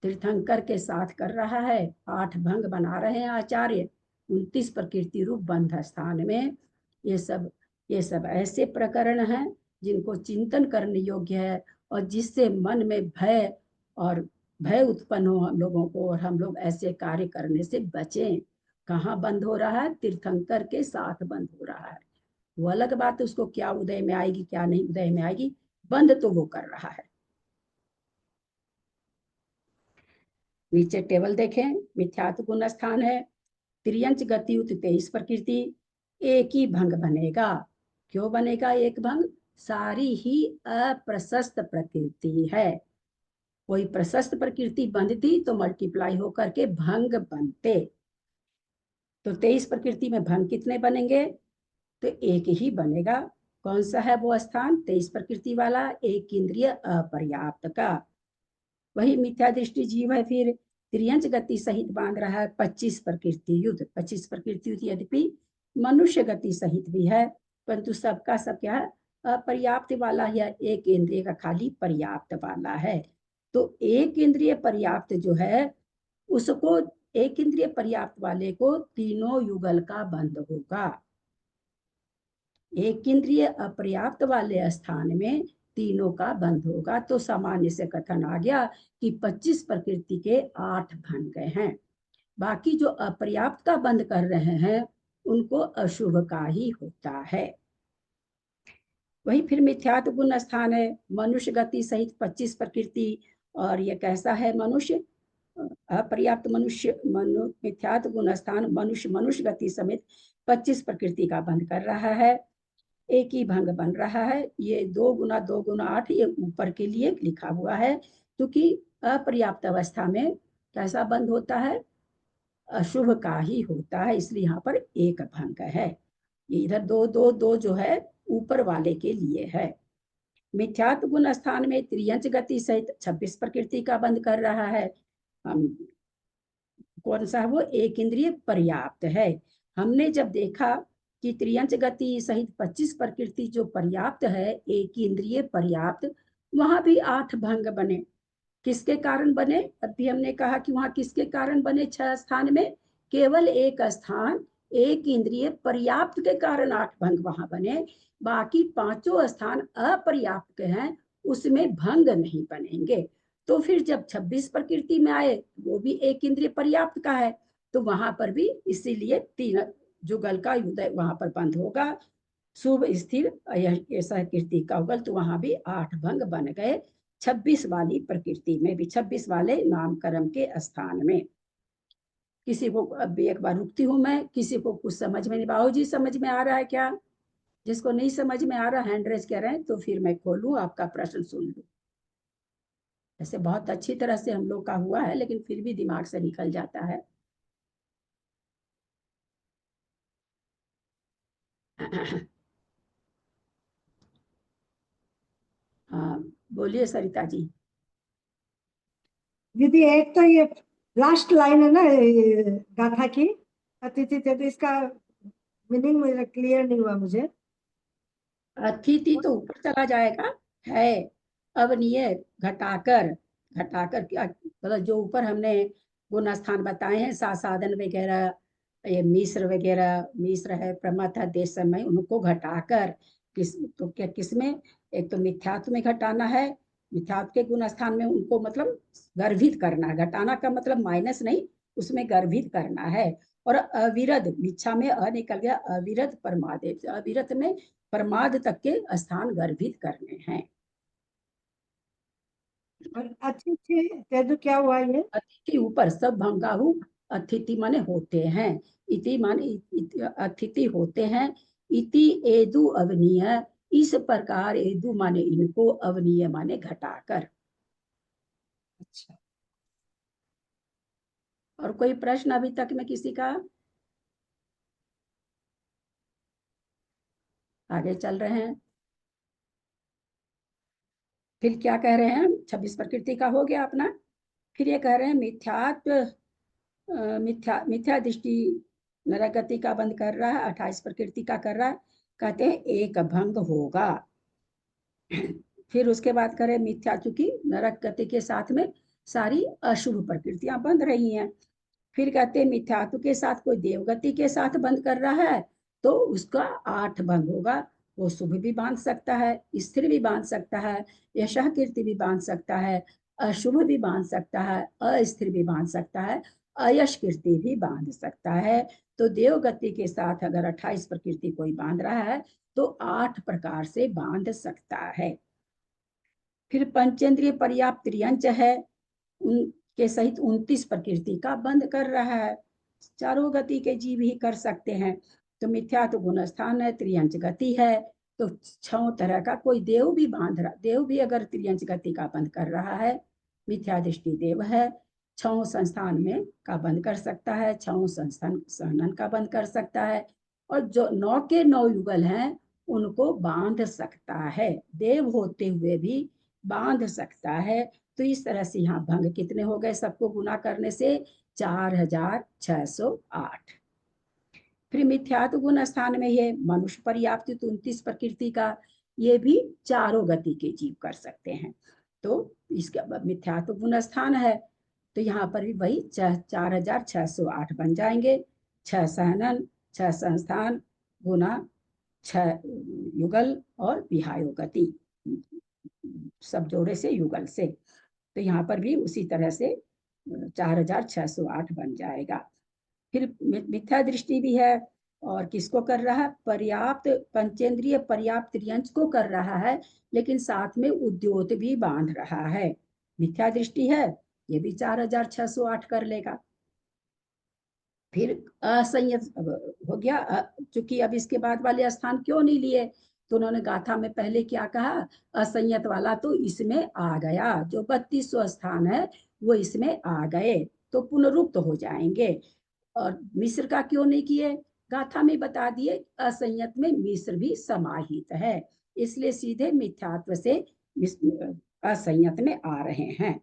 तीर्थंकर के साथ कर रहा है, 8 भंग बना रहे हैं आचार्य 29 प्रकृति रूप बंध स्थान में। ये सब ऐसे प्रकरण हैं जिनको चिंतन करने योग्य है और जिससे मन में भय उत्पन्न हो हम लोगों को, और हम लोग ऐसे कार्य करने से बचें। कहाँ बंद हो रहा है, तीर्थंकर के साथ बंद हो रहा है। वो अलग बात है, उसको क्या उदय में आएगी क्या नहीं उदय में आएगी, बंद तो वो कर रहा है। नीचे टेबल देखें, मिथ्यात्व गुण स्थान है, त्रियंच गति 23 प्रकृति, एक ही भंग बनेगा। क्यों बनेगा एक भंग, सारी ही अप्रशस्त प्रकृति है। कोई प्रशस्त प्रकृति बंधती तो मल्टीप्लाई होकर के भंग बनते। तो 23 प्रकृति में भंग कितने बनेंगे, तो एक ही बनेगा। कौन सा है वो स्थान, 23 प्रकृति वाला, एक इंद्रिय अपर्याप्त का। वही मिथ्या दृष्टि जीव है। फिर त्रियंच गति सहित बांध रहा है 25 प्रकृति युद्ध। 25 प्रकृति युद्ध यद्यपि मनुष्य गति सहित भी है, परंतु सबका सब क्या है, अपर्याप्त वाला या एक इंद्रिय का खाली पर्याप्त वाला है। तो एक इंद्रिय पर्याप्त जो है उसको, एक इंद्रिय पर्याप्त वाले को तीनों युगल का बंध होगा। एक इंद्रिय अपर्याप्त वाले स्थान में तीनों का बंध होगा। तो सामान्य से कथन आ गया कि 25 प्रकृति के 8 भंग हैं। बाकी जो अपर्याप्त का बंद कर रहे हैं उनको अशुभ का ही होता है। वही फिर मिथ्यात्व गुण स्थान है, मनुष्य गति सहित 25 प्रकृति। और ये कैसा है, मनुष्य अपर्याप्त मनुष्य मिथ्यात्व गुण स्थान मनुष्य गति समेत 25 प्रकृति का बंद कर रहा है, एक ही भंग बन रहा है। ये 2 गुना 2 गुना 8 ये ऊपर के लिए लिखा हुआ है, क्योंकि अपर्याप्त अवस्था में कैसा बंद होता है, अशुभ का ही होता है, इसलिए यहाँ पर एक भंग है। ये इधर 2 जो है ऊपर वाले के लिए है। मिथ्यात्व गुण स्थान में त्रियंच गति सहित 26 प्रकृति का बंद कर रहा है। कौन सा है वो, एक इंद्रिय पर्याप्त है। हमने जब देखा कि त्रियंच गति सहित 25 प्रकृति जो पर्याप्त है, एक इंद्रिय पर्याप्त, वहां भी 8 भंग बने। किसके कारण बने, अभी हमने कहा कि वहां किसके कारण बने, 6 स्थान में केवल एक स्थान एक इंद्रिय पर्याप्त के कारण 8 भंग वहां बने। बाकी 5 स्थान अपर्याप्त के हैं, उसमें भंग नहीं बनेंगे। तो फिर जब 26 प्रकृति में आए, वो भी एक इंद्रिय पर्याप्त का है, तो वहां पर भी इसीलिए 3 जुगल का उदय वहां पर बंद होगा। शुभ स्थिर ऐसा कीर्ति का उगल, तो वहां भी 8 भंग बन गए 26 वाली प्रकृति में भी, 26 वाले नामकरण के स्थान में। किसी को, अब एक बार रुकती हूँ मैं, किसी को कुछ समझ में नहीं, बाबू जी समझ में आ रहा है क्या? जिसको नहीं समझ में आ रहा हैंड रेज कर रहे हैं, तो फिर मैं खोलूं आपका प्रश्न सुन लूं। ऐसे बहुत अच्छी तरह से हम लोग का हुआ है, लेकिन फिर भी दिमाग से निकल जाता है। हाँ, बोलिए सरिता जी। दीदी एक तो ये लास्ट लाइन है ना ये गाथा की, अतिथि थे, तो इसका मीनिंग मुझे क्लियर नहीं हुआ मुझे। अतिथि तो ऊपर चला जाएगा, है अवनीय घटाकर, घटाकर क्या मतलब, जो ऊपर हमने गुण स्थान बताए हैं, साधन वगैरह, ये मिश्र वगैरह, मिश्र है, प्रमथ है, देश समय, उनको घटाकर किस, तो क्या किसमें, एक तो मिथ्यात्व में घटाना है, मिथ्यात्व के गुण स्थान में उनको मतलब गर्भित करना है। घटाना का मतलब माइनस नहीं, उसमें गर्भित करना है। और अविरत, मिच्छा में अ निकल गया, अविरत परमादे, अविरत में परमाद तक के स्थान गर्भित करने हैं। और अतिथि थे तो क्या हुआ ये? अतिथि ऊपर सब भंगाहु, अतिथि माने होते हैं, इति माने अतिथि होते हैं, इति एदु अवनीय, इस प्रकार, एदु माने इनको, अवनीय माने घटाकर। अच्छा, और कोई प्रश्न अभी तक में किसी का? आगे चल रहे हैं। फिर क्या कह रहे हैं, 26 प्रकृति का हो गया अपना। फिर ये कह रहे हैं मिथ्यात्व, मिथ्या मिथ्या दृष्टि नरक गति का बंद कर रहा है, 28 प्रकृति का कर रहा है। कहते हैं एक भंग होगा। फिर उसके बाद करें मिथ्या, चूंकि नरक गति के साथ में सारी अशुभ प्रकृतियां बंध रही हैं। फिर कहते हैं मिथ्यात्व के साथ कोई देवगति के साथ बंद कर रहा है, तो उसका 8 भंग होगा। वो शुभ भी बांध सकता है, स्थिर भी बांध सकता है, यशः कीर्ति भी बांध सकता है, अशुभ भी बांध सकता है, अस्थिर भी बांध सकता है, अयश कीर्ति भी बांध सकता है। तो देवगति के साथ अगर 28 प्रकृति कोई बांध रहा है, तो 8 प्रकार से बांध सकता है। फिर पंचेंद्रिय पर्याप्त त्रियंच है, उनके सहित 29 प्रकृति का बंद कर रहा है। चारों गति के जीव ही कर सकते हैं। तो मिथ्या तो गुण स्थान है, त्रियंच गति है, तो 6 तरह का कोई देव भी बांध रहा, देव भी अगर त्रियंच गति का बंद कर रहा है, मिथ्या दृष्टि देव है, 6 संस्थान में का बंद कर सकता है, 6 संस्थान सहनन का बंद कर सकता है, और जो 9 के 9 युगल हैं उनको बांध सकता है, देव होते हुए भी बांध सकता है। तो इस तरह से यहाँ भंग कितने हो गए, सबको गुना करने से 4608। फिर मिथ्यात्व गुण स्थान में ये मनुष्य पर्याप्त 29 प्रकृति का, ये भी चारों गति के जीव कर सकते हैं। तो इसका मिथ्यात्व गुण स्थान है, तो यहाँ पर भी वही 4608 बन जाएंगे। 6 सहनन, 6 संस्थान, गुना 6 युगल और विहायो गति, सब जोड़े से युगल से। तो यहाँ पर भी उसी तरह से 4608 बन जाएगा। फिर मिथ्या दृष्टि भी है, और किसको कर रहा है, पर्याप्त पंचेंद्रिय पर्याप्त त्रियंच को कर रहा है, लेकिन साथ में उद्योत भी बांध रहा है। मिथ्या दृष्टि है, ये भी 4608 कर लेगा। फिर असंयत हो गया, चूंकि अब इसके बाद वाले स्थान क्यों नहीं लिए, तो उन्होंने गाथा में पहले क्या कहा, असंयत वाला तो इसमें आ गया, जो 3200 स्थान है वो इसमें आ गए, तो पुनरुक्त हो जाएंगे। और मिस्र का क्यों नहीं किए, गाथा में बता दिए, असंयत में मिस्र भी समाहित है, इसलिए सीधे मिथ्यात्व से असंयत में आ रहे हैं।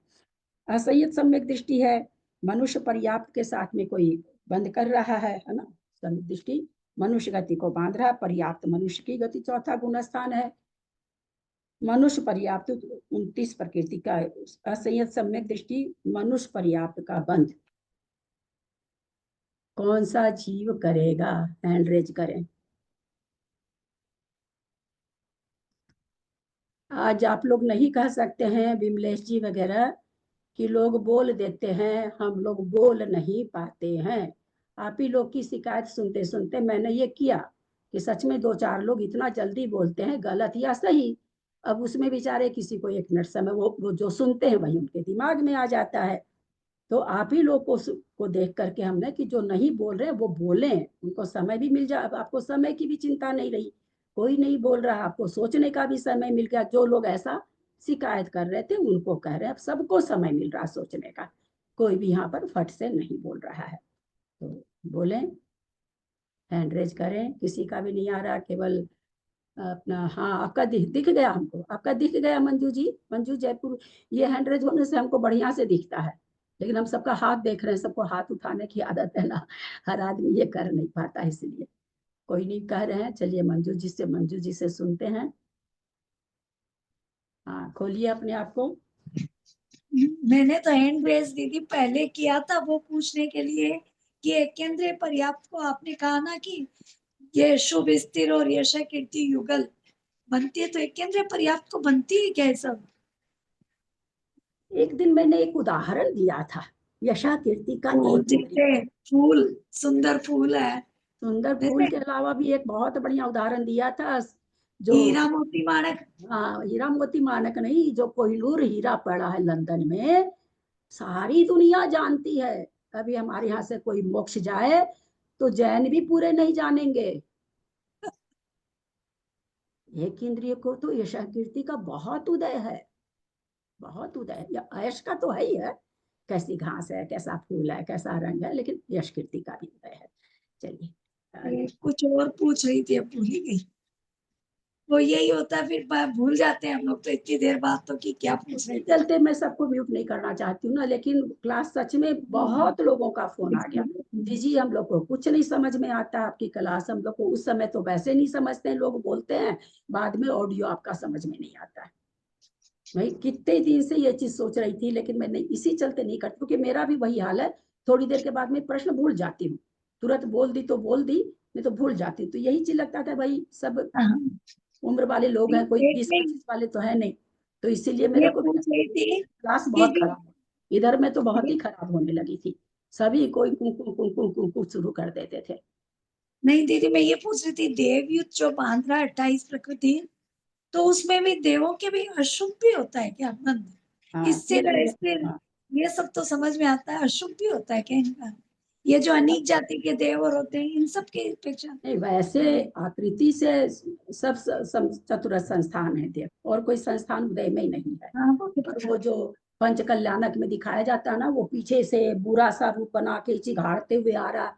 असंयत सम्यक दृष्टि है, मनुष्य पर्याप्त के साथ में कोई बंद कर रहा है ना, सम्यक दृष्टि मनुष्य गति को बांध रहा है, पर्याप्त मनुष्य की गति चौथा गुण स्थान है। मनुष्य पर्याप्त 29 प्रकृति का, असंयत सम्यक दृष्टि मनुष्य पर्याप्त का बंद कौन सा जीव करेगा, हैंड रेज करें। आज आप लोग नहीं कह सकते हैं विमलेश जी वगैरह कि लोग बोल देते हैं, हम लोग बोल नहीं पाते हैं। आप ही लोग की शिकायत सुनते सुनते मैंने ये किया कि सच में 2-4 लोग इतना जल्दी बोलते हैं, गलत या सही। अब उसमें बेचारे किसी को 1 मिनट समय, वो जो सुनते हैं वही उनके दिमाग में आ जाता है। तो आप ही लोग को देख करके हमने कि जो नहीं बोल रहे वो बोलें, उनको समय भी मिल जाए। अब आपको समय की भी चिंता नहीं रही, कोई नहीं बोल रहा, आपको सोचने का भी समय मिल गया। जो लोग ऐसा शिकायत कर रहे थे उनको कह रहे हैं अब सबको समय मिल रहा सोचने का, कोई भी यहाँ पर फट से नहीं बोल रहा है। तो बोलें, हैंड रेज करें, किसी का भी नहीं आ रहा, केवल अपना। हाँ, आपका दिख गया हमको, आपका दिख गया मंजू जी, मंजू जयपुर। ये हैंड रेज होने से हमको बढ़िया से दिखता है, लेकिन हम सबका हाथ देख रहे हैं, सबको हाथ उठाने की आदत है ना, हर आदमी ये कर नहीं पाता, इसलिए कोई नहीं कह रहे हैं। चलिए मंजू जी से सुनते हैं। हाँ, खोलिए अपने आप को। मैंने तो हैंड रेज दीदी पहले किया था, वो पूछने के लिए कि एकेंद्रीय पर्याप्त को आपने कहा ना कि ये शुभ स्थिर और यश कीर्ति युगल बनती है, तो एकेंद्रीय पर्याप्त को बनती है क्या ये सब? एक दिन मैंने एक उदाहरण दिया था यशा कीर्ति का। वो एक जैसे फूल, सुंदर फूल है, सुंदर फूल के अलावा भी एक बहुत बढ़िया उदाहरण दिया था, जो हीरा मोती माणक। हाँ, हीरा मोती मानक नहीं, जो कोहिनूर हीरा पड़ा है लंदन में, सारी दुनिया जानती है। कभी हमारे यहाँ से कोई मोक्ष जाए तो जैन भी पूरे नहीं जानेंगे। एक इंद्रिय को तो यशा कीर्ति का बहुत उदय है, बहुत उदय। या यश का तो है ही है, कैसी घास है, कैसा फूल है, कैसा रंग है, लेकिन यश कीर्ति का भी उदय है। चलिए, कुछ और पूछ रही थी, अब भूल ही गई। वो यही होता है, फिर भूल जाते हैं हम लोग तो इतनी देर बाद तो कि क्या पूछ रहे थे। चलते मैं सबको म्यूट नहीं करना चाहती हूँ ना, लेकिन क्लास सच में बहुत लोगों का फोन आ गया। दीजिए, हम लोग को कुछ नहीं समझ में आता आपकी क्लास। हम लोग को उस समय तो वैसे नहीं समझते हैं, लोग बोलते हैं, बाद में ऑडियो आपका समझ में नहीं आता है। मैं कितने दिन से ये चीज सोच रही थी, लेकिन मैंने इसी चलते नहीं करती, क्योंकि मेरा भी वही हाल है। थोड़ी देर के बाद में प्रश्न भूल जाती हूँ, तुरंत बोल दी तो बोल दी, नहीं तो भूल जाती। तो यही चीज लगता था भाई, सब उम्र वाले लोग हैं, कोई 20-25 वाले तो है नहीं, तो इसीलिए मेरे ये को पूछ रही थी क्लास कि बहुत खराब है। इधर में तो बहुत ही खराब होने लगी थी, सभी कोई कुंकुम कुंकुम कुंकुम शुरू कर देते थे। नहीं दीदी, मैं ये पूछ रही थी, देवयुत जो बांध रहा है 28 प्रकृति, तो उसमें भी देवों के भी अशुभ भी होता है क्या? हाँ, स्थिर स्थिर हाँ, ये सब तो समझ में आता है, अशुभ भी होता है क्या इनका? ये जो अनीक जाति के देवर होते हैं, इन सब की अपेक्षा नहीं, वैसे आकृति से सब चतुर संस्थान है देव, और कोई संस्थान उदय में नहीं है। हाँ, वो तो और पता वो जो पंच कल्याणक में दिखाया जाता है ना, वो पीछे से बुरा सा रूप बना के चिघाड़ते हुए आ रहा,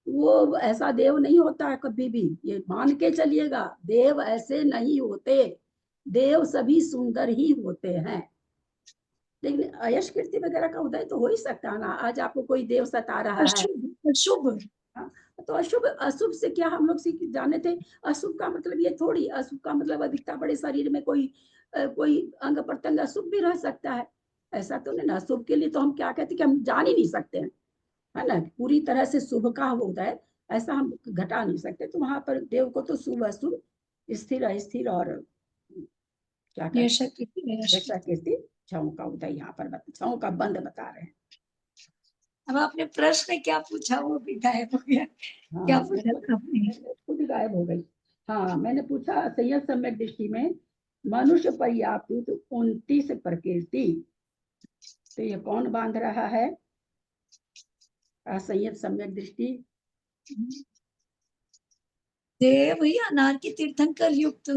वो ऐसा देव नहीं होता है कभी भी, ये मान के चलिएगा। देव ऐसे नहीं होते, देव सभी सुंदर ही होते हैं। लेकिन यश कीर्ति वगैरह का उदय तो हो ही सकता है ना। आज आपको कोई देव सता रहा है, अशुभ अशुभ। हाँ, तो अशुभ अशुभ से क्या हम लोग सीख जाने थे? अशुभ का मतलब ये थोड़ी, अशुभ का मतलब अधिकता बड़े शरीर में कोई अंग प्रत्यंग अशुभ भी रह सकता है, ऐसा तो नहीं ना। अशुभ के लिए तो हम क्या कहते हैं कि हम जान ही नहीं सकते हैं, है ना, पूरी तरह से शुभ का होता है ऐसा हम घटा नहीं सकते। तो वहां पर देव को तो शुभ अशुभ, स्थिर अस्थिर और क्या कहते यश हैं, कीर्ति। यशा कीर्ति, छाओं का उदय यहाँ पर छाओं का बंद बता रहे हैं। अब आपने प्रश्न क्या पूछा वो भी गायब हो गया। क्या हाँ, पूछा था आपने? खुद ही गायब हो गई। हाँ, मैंने पूछा संयत सम्यक दृष्टि में मनुष्य पर्याप्त 29 प्रकृति, तो ये कौन बांध रहा है? असंयत सम्यक दृष्टि। देव ही अनार की तीर्थंकर युक्त,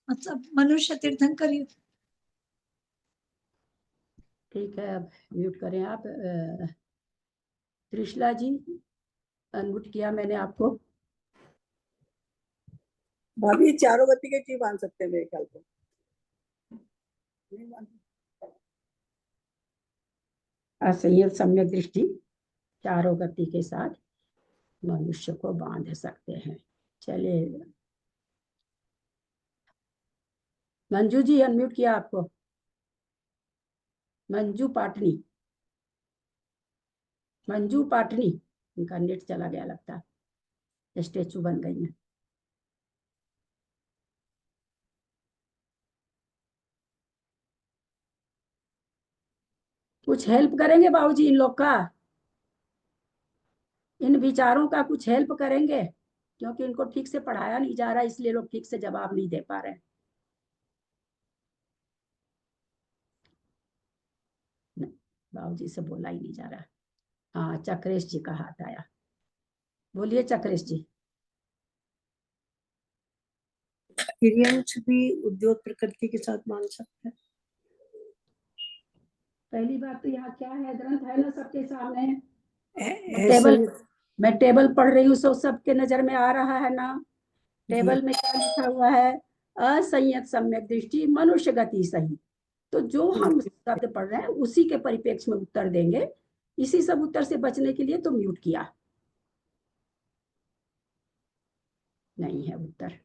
मतलब मनुष्य तीर्थंकर युक्त। ठीक है, अब म्यूट करें आप। त्रिशला जी, अनम्यूट किया मैंने आपको। भाभी चारों गति के की बांध सकते हैं मेरे ख्याल से। नहीं बांध सकते। असंयत सम्यक दृष्टि चारों गति के साथ मनुष्य को बांध सकते हैं। चलिए, मंजू जी अनम्यूट किया आपको, मंजू पाटनी, मंजू पाटनी, उनका नेट चला गया लगता है, स्टेचू बन गई है। कुछ हेल्प करेंगे बाबूजी इन लोग का, इन विचारों का कुछ हेल्प करेंगे? क्योंकि उनको ठीक से पढ़ाया नहीं जा रहा, इसलिए लोग ठीक से जवाब नहीं दे पा रहे हैं। बाबूजी से बोला ही नहीं जा रहा। हाँ, चक्रेश जी का हाथ आया। बोलिए चक्रेश जी। तिर्यंच भी उद्योग प्रकृति के साथ मान सकते हैं। पहली बात तो यहाँ क्या है, ग्रंथ है ना सबके सामने। ऐसे मैं टेबल पढ़ रही हूँ, सबके नजर में आ रहा है ना। टेबल में क्या लिखा हुआ है? असंयत सम्यक दृष्टि मनुष्य गति सही। तो जो हम शब्द पढ़ रहे हैं उसी के परिप्रेक्ष्य में उत्तर देंगे। इसी सब उत्तर से बचने के लिए तो म्यूट किया। नहीं है उत्तर।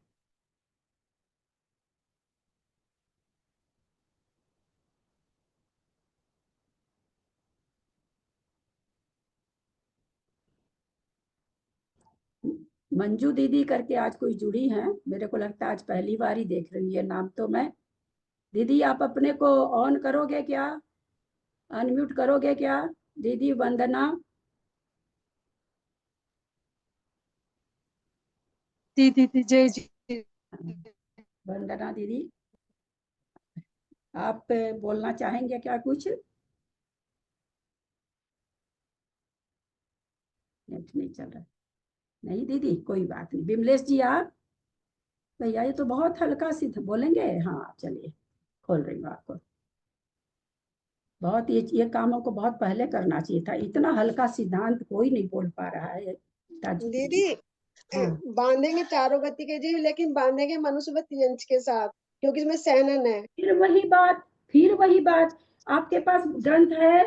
मंजू दीदी करके आज कोई जुड़ी है, मेरे को लगता है आज पहली बार ही देख रही है नाम तो मैं। दीदी आप अपने को ऑन करोगे क्या? अनम्यूट करोगे क्या? दीदी वंदना। दीदी जय जी। वंदना दीदी, आप बोलना चाहेंगे क्या कुछ? नेट नहीं चल रहा। नहीं दीदी कोई बात नहीं। विमलेश जी आप? भैया ये तो बहुत हल्का सिद्ध बोलेंगे। हाँ चलिए, खोल रही हूँ आपको। बहुत ये कामों को बहुत पहले करना चाहिए था। इतना हल्का सिद्धांत कोई नहीं बोल पा रहा है। दीदी हाँ। बांधेंगे चारों गति के जीव, लेकिन बांधेंगे मनुष्य यंत्र के साथ, क्योंकि इसमें सैनन है। फिर वही बात। आपके पास ग्रंथ है?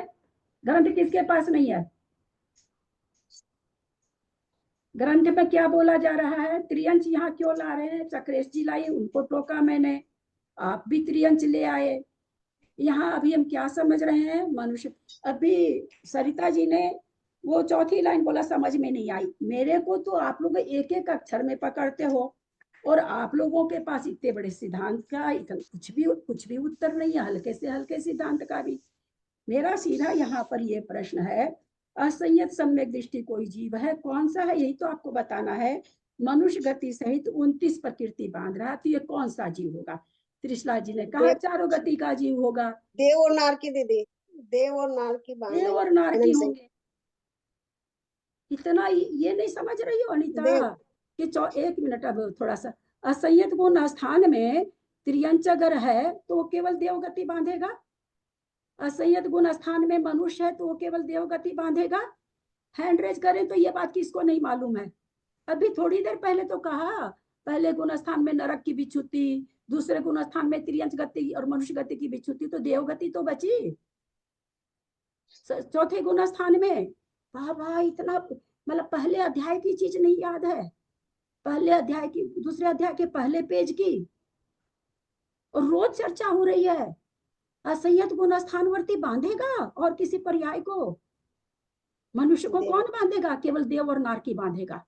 ग्रंथ किसके पास नहीं है? ग्रंथ में क्या बोला जा रहा है? त्रियंच यहाँ क्यों ला रहे हैं? चक्रेश जी लाई, उनको टोका मैंने। आप भी त्रियंच ले आए। यहाँ अभी हम क्या समझ रहे हैं? मनुष्य। अभी सरिता जी ने वो चौथी लाइन बोला, समझ में नहीं आई मेरे को। तो आप लोग एक एक अक्षर में पकड़ते हो, और आप लोगों के पास इतने बड़े सिद्धांत का इतना कुछ भी उत्तर नहीं है, हल्के से हल्के सिद्धांत का भी। मेरा सीधा यहाँ पर ये प्रश्न है, असंयत सम्यक दृष्टि कोई जीव है? कौन सा है? यही तो आपको बताना है। मनुष्य गति सहित 29 प्रकृति बांध रहा, तो ये कौन सा जीव होगा? त्रिशला जी ने कहा चारों गति का जीव होगा। देव और नार की दीदी, देव और नार की बांधेंगे। देव और नार की अनंत सिंह। होंगे। इतना ये नहीं समझ रही हो अनिता देव। कि एक मिनट, अब थोड़ा सा। असंयत गुण स्थान में त्रियंच अगर है तो वो केवल देवगति बांधेगा। असंयत गुण स्थान में मनुष्य है तो वो केवल देवगति बांधेगा। हैंड रेज करें तो ये बात किसको नहीं मालूम है? अभी थोड़ी देर पहले तो कहा, पहले गुण स्थान में नरक की विच्युति, दूसरे गुण स्थान में त्रियंच गति और मनुष्य गति की विच्युति, तो देवगति तो बची। चौथे गुण स्थान में वाह वाह, इतना मतलब पहले अध्याय की चीज नहीं याद है? पहले अध्याय की, दूसरे अध्याय के पहले पेज की, और रोज चर्चा हो रही है। असंयत गुण स्थानवर्ती बांधेगा और किसी पर्याय को? मनुष्य को कौन बांधेगा? केवल देव और नार की बांधेगा।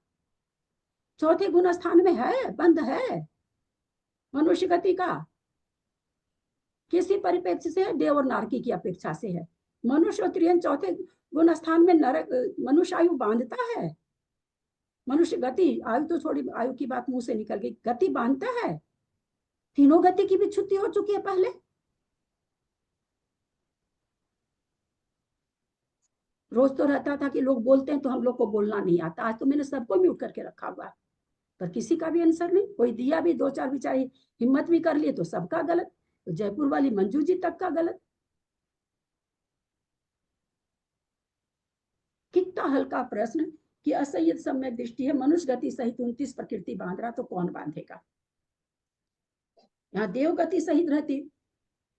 चौथे गुण स्थान में है, बंद है मनुष्य गति का। किसी परिप्रेक्ष्य से देव और नारकी की अपेक्षा से है। मनुष्य और त्रियन चौथे गुण स्थान में नरक मनुष्य आयु बांधता है। मनुष्य गति, आयु तो छोड़ी, आयु की बात मुंह से निकल गई, गति बांधता है। तीनों गति की भी छुट्टी हो चुकी है पहले। रोज तो रहता था कि लोग बोलते हैं तो हम लोग को बोलना नहीं आता। आज तो मैंने सबको म्यूट करके रखा हुआ, पर किसी का भी आंसर नहीं। कोई दिया भी, दो चार बेचारी हिम्मत भी कर लिए तो सबका गलत। तो जयपुर वाली मंजू जी तक का गलत। कितना हल्का प्रश्न कि असंयत सम्यक दृष्टि है, मनुष्य गति सहित 29 प्रकृति बांध रहा, तो कौन बांधेगा? यहाँ देव गति सहित रहती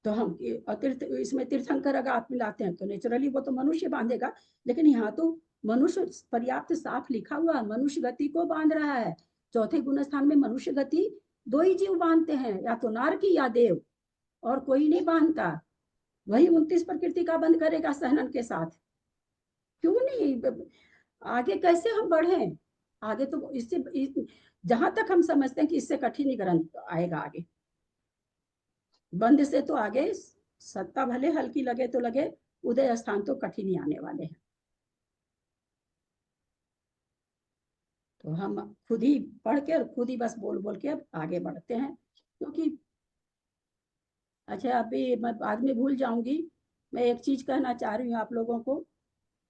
तो हम इसमें तीर्थंकर अगर आप मिलाते हैं तो नेचुरली वो तो मनुष्य बांधेगा। लेकिन यहाँ तो मनुष्य पर्याप्त साफ लिखा हुआ, मनुष्य गति को बांध रहा है। चौथे गुण स्थान में मनुष्य गति दो ही जीव बांधते हैं, या तो नार की या देव, और कोई नहीं बांधता। वही 29 प्रकृति का बंद करेगा सहनन के साथ। क्यों नहीं? आगे कैसे हम बढ़े? आगे तो इससे, जहां तक हम समझते हैं कि इससे कठिन ही ग्रंथ आएगा आगे। बंद से तो आगे सत्ता भले हल्की लगे तो लगे, उदय स्थान तो कठिन ही आने वाले हैं। तो हम खुद ही पढ़ के और खुद ही बस बोल बोल के अब आगे बढ़ते हैं, क्योंकि अच्छा अभी मैं बाद में भूल जाऊंगी। मैं एक चीज कहना चाह रही हूँ आप लोगों को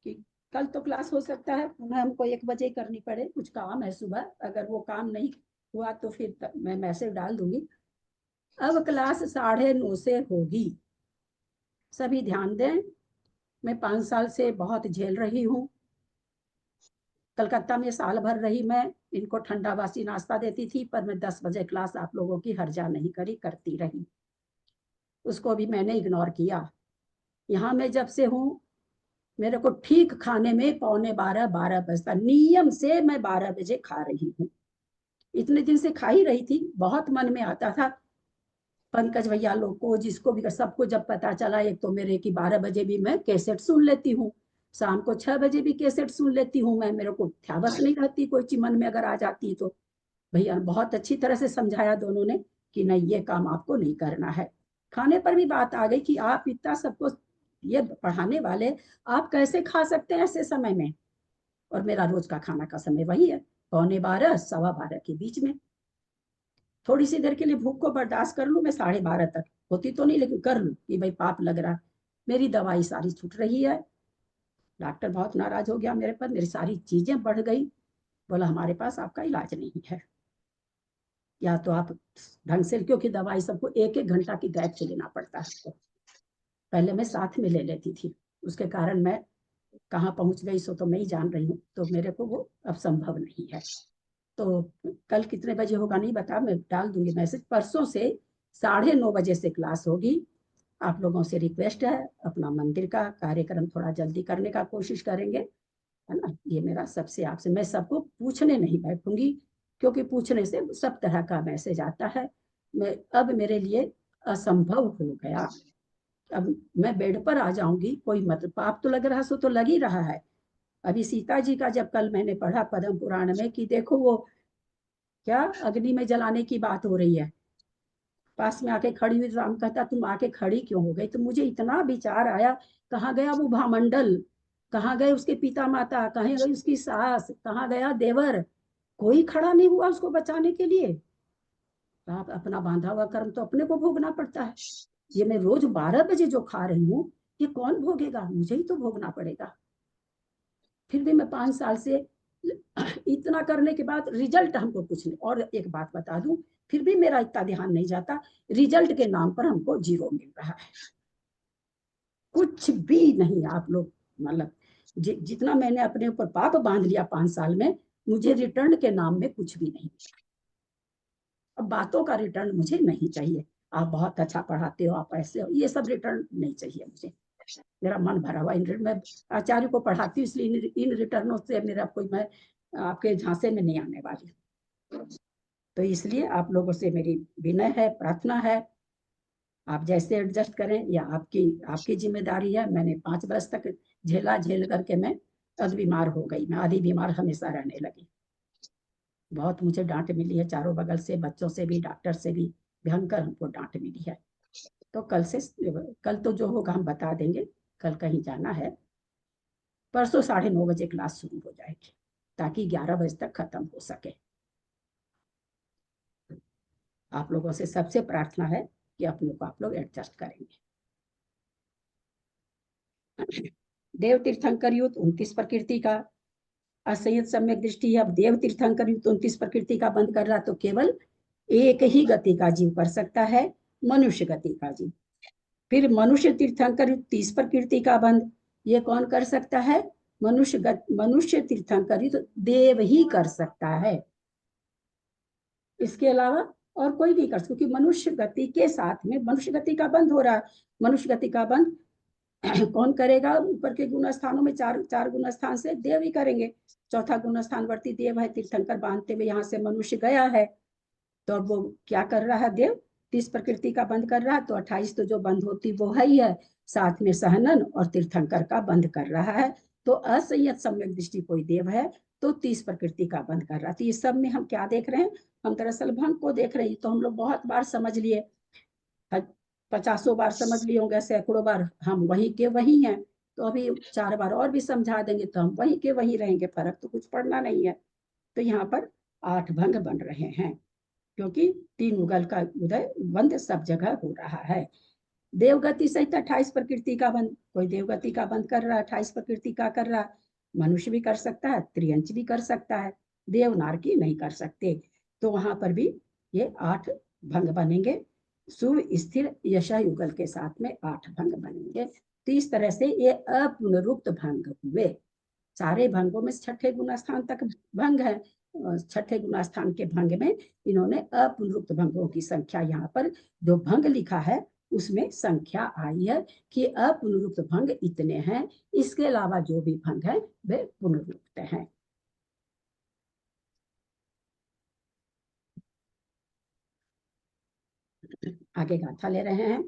कि कल तो क्लास हो सकता है पुनः हमको 1 बजे करनी पड़े, कुछ काम है सुबह, अगर वो काम नहीं हुआ तो फिर मैं मैसेज डाल दूंगी। अब क्लास 9:30 से होगी, सभी ध्यान दें। मैं 5 साल से बहुत झेल रही हूँ। कलकत्ता में साल भर रही मैं, इनको ठंडा बासी नाश्ता देती थी, पर मैं 10 बजे क्लास आप लोगों की हर्जा नहीं करी, करती रही, उसको भी मैंने इग्नोर किया। यहाँ मैं जब से हूँ मेरे को ठीक खाने में 11:45 बजता, नियम से मैं 12 बजे खा रही हूँ। इतने दिन से खा ही रही थी, बहुत मन में आता था पंकज भैया लोग को, जिसको भी, सबको जब पता चला, एक तो मेरे की 12 बजे भी मैं कैसेट सुन लेती हूँ, शाम को 6 बजे भी कैसेट सुन लेती हूँ मैं, मेरे को ध्यावस नहीं रहती, कोई चीज मन में अगर आ जाती तो भैया बहुत अच्छी तरह से समझाया दोनों ने कि नहीं ये काम आपको नहीं करना है। खाने पर भी बात आ गई कि आप इतना सबको ये पढ़ाने वाले, आप कैसे खा सकते हैं ऐसे समय में, और मेरा रोज का खाना का समय वही है 11:45 12:15 के बीच में। थोड़ी सी देर के लिए भूख को बर्दाश्त कर लूं मैं, 12:30 तक होती तो नहीं लेकिन कर लूं कि भाई पाप लग रहा। मेरी दवाई सारी छूट रही है, डॉक्टर बहुत नाराज हो गया मेरे पर, मेरी सारी चीजें बढ़ गई, बोला हमारे पास आपका इलाज नहीं है, या तो आप ढंग से, क्योंकि दवाई सबको 1-1 घंटा की गैप से लेना पड़ता है, तो पहले मैं साथ में ले लेती थी, उसके कारण मैं कहाँ पहुंच गई सो तो मैं ही जान रही हूँ, तो मेरे को वो अब संभव नहीं है। तो कल कितने बजे होगा नहीं बता, मैं डाल दूंगी मैसेज। परसों से 9:30 बजे से क्लास होगी। आप लोगों से रिक्वेस्ट है, अपना मंदिर का कार्यक्रम थोड़ा जल्दी करने का कोशिश करेंगे, है ना। ये मेरा सबसे आपसे, मैं सबको पूछने नहीं बैठूंगी, क्योंकि पूछने से सब तरह का मैसेज आता है। मैं अब मेरे लिए असंभव हो गया, अब मैं बेड पर आ जाऊंगी, कोई मतलब पाप तो लग रहा सो तो लग ही रहा है। अभी सीता जी का जब कल मैंने पढ़ा पद्म पुराण में कि देखो वो क्या अग्नि में जलाने की बात हो रही है, पास में आके खड़ी हुई, राम कहता तुम आके खड़ी क्यों हो गई, तो मुझे इतना विचार आया, कहाँ गया वो भामंडल, कहाँ गए उसके पिता माता, कहाँ गई उसकी सास, कहाँ गया देवर, कोई खड़ा नहीं हुआ उसको बचाने के लिए। आप अपना बांधा हुआ कर्म तो अपने को भोगना पड़ता है। ये मैं रोज 12 बजे जो खा रही हूँ, ये कौन भोगेगा, मुझे ही तो भोगना पड़ेगा। फिर भी मैं 5 साल से इतना करने के बाद रिजल्ट हमको कुछ नहीं। और एक बात बता दूं, फिर भी मेरा इतना ध्यान नहीं जाता, रिजल्ट के नाम पर हमको 0 मिल रहा है, कुछ भी नहीं। आप लोग मतलब जितना मैंने अपने ऊपर पाप बांध लिया 5 साल में, मुझे रिटर्न के नाम में कुछ भी नहीं। अब बातों का रिटर्न मुझे नहीं चाहिए, आप बहुत अच्छा पढ़ाते हो, आप ऐसे हो, ये सब रिटर्न नहीं चाहिए मुझे। मेरा मन भरा हुआ, मैं आचार्य को पढ़ाती हूँ, इसलिए इन रिटर्नों से मेरा कोई, मैं आपके झांसे में नहीं आने वाली। तो इसलिए आप लोगों से मेरी विनय है, प्रार्थना है, आप जैसे एडजस्ट करें, या आपकी जिम्मेदारी है। मैंने 5 वर्ष तक झेला, झेल करके मैं अध बीमार हो गई, मैं आधी बीमार हमेशा रहने लगी। बहुत मुझे डांट मिली है चारों बगल से, बच्चों से भी, डॉक्टर से भी, भयंकर हमको डांट मिली है। तो कल तो जो होगा हम बता देंगे, कल कहीं जाना है, परसों 9:30 बजे क्लास शुरू हो जाएगी, ताकि 11 बजे तक खत्म हो सके। आप लोगों से सबसे प्रार्थना है कि अपने को आप लोग एडजस्ट करेंगे। देव तीर्थंकर युद्ध 29 प्रकृति का असंयत सम्यक दृष्टि है। अब देव तीर्थंकर युद्ध 29 प्रकृति का बंद कर रहा, तो केवल एक ही गति का जीव कर सकता है, मनुष्य गति का जीव। फिर मनुष्य तीर्थंकर युद्ध 30 प्रकृति का बंद, ये कौन कर सकता है, मनुष्य तीर्थंकर युद्ध देव ही कर सकता है, इसके अलावा और कोई नहीं कर सकता, क्योंकि मनुष्य गति के साथ में मनुष्य गति का बंद हो रहा है। मनुष्य गति का बंद कौन करेगा, ऊपर के गुण स्थानों में चार गुण स्थान से देव ही करेंगे। चौथा गुण स्थान वर्ती देव है, तीर्थंकर बांधते हुए यहाँ से मनुष्य गया है, तो अब वो क्या कर रहा है, देव 30 प्रकृति का बंद कर रहा है, तो 28 तो जो बंद होती वो है ही है, साथ में सहनन और तीर्थंकर का बंद कर रहा है। तो असंयत सम्यक दृष्टि कोई देव है तो 30 प्रकृति का बंद कर रहा है। तो ये सब में हम क्या देख रहे हैं, हम दरअसल भंग को देख रहे हैं। तो हम लोग बहुत बार समझ लिए, 50 बार समझ लिए होंगे, सैकड़ों बार हम वही के वही हैं। तो अभी 4 बार और भी समझा देंगे तो हम वही के वही रहेंगे, फर्क तो कुछ पड़ना नहीं है। तो यहाँ पर 8 भंग बन रहे हैं, क्योंकि 3 युगल का उदय बंध सब जगह हो रहा है। देवगति सहित 28 प्रकृति का बंध, कोई देवगति का बंध कर रहा है, 28 प्रकृति का कर रहा है। मनुष्य भी कर सकता है, त्रियंच भी कर सकता है, देवनार की नहीं कर सकते। तो वहां पर भी ये 8 भंग बनेंगे। शुभ स्थिर यशा युगल के साथ में 8 भंग बनेंगे। तो इस तरह से ये अपुनरुक्त भंग हुए। सारे भंगों में छठे गुणास्थान तक भंग है। छठे गुणास्थान के भंग में इन्होंने अपुनरुक्त भंगों की संख्या, यहाँ पर जो भंग लिखा है उसमें संख्या आई है कि अपुनरुक्त भंग इतने हैं। इसके अलावा जो भी भंग है वे पुनरुक्त हैं। आगे गाथा ले रहे हैं।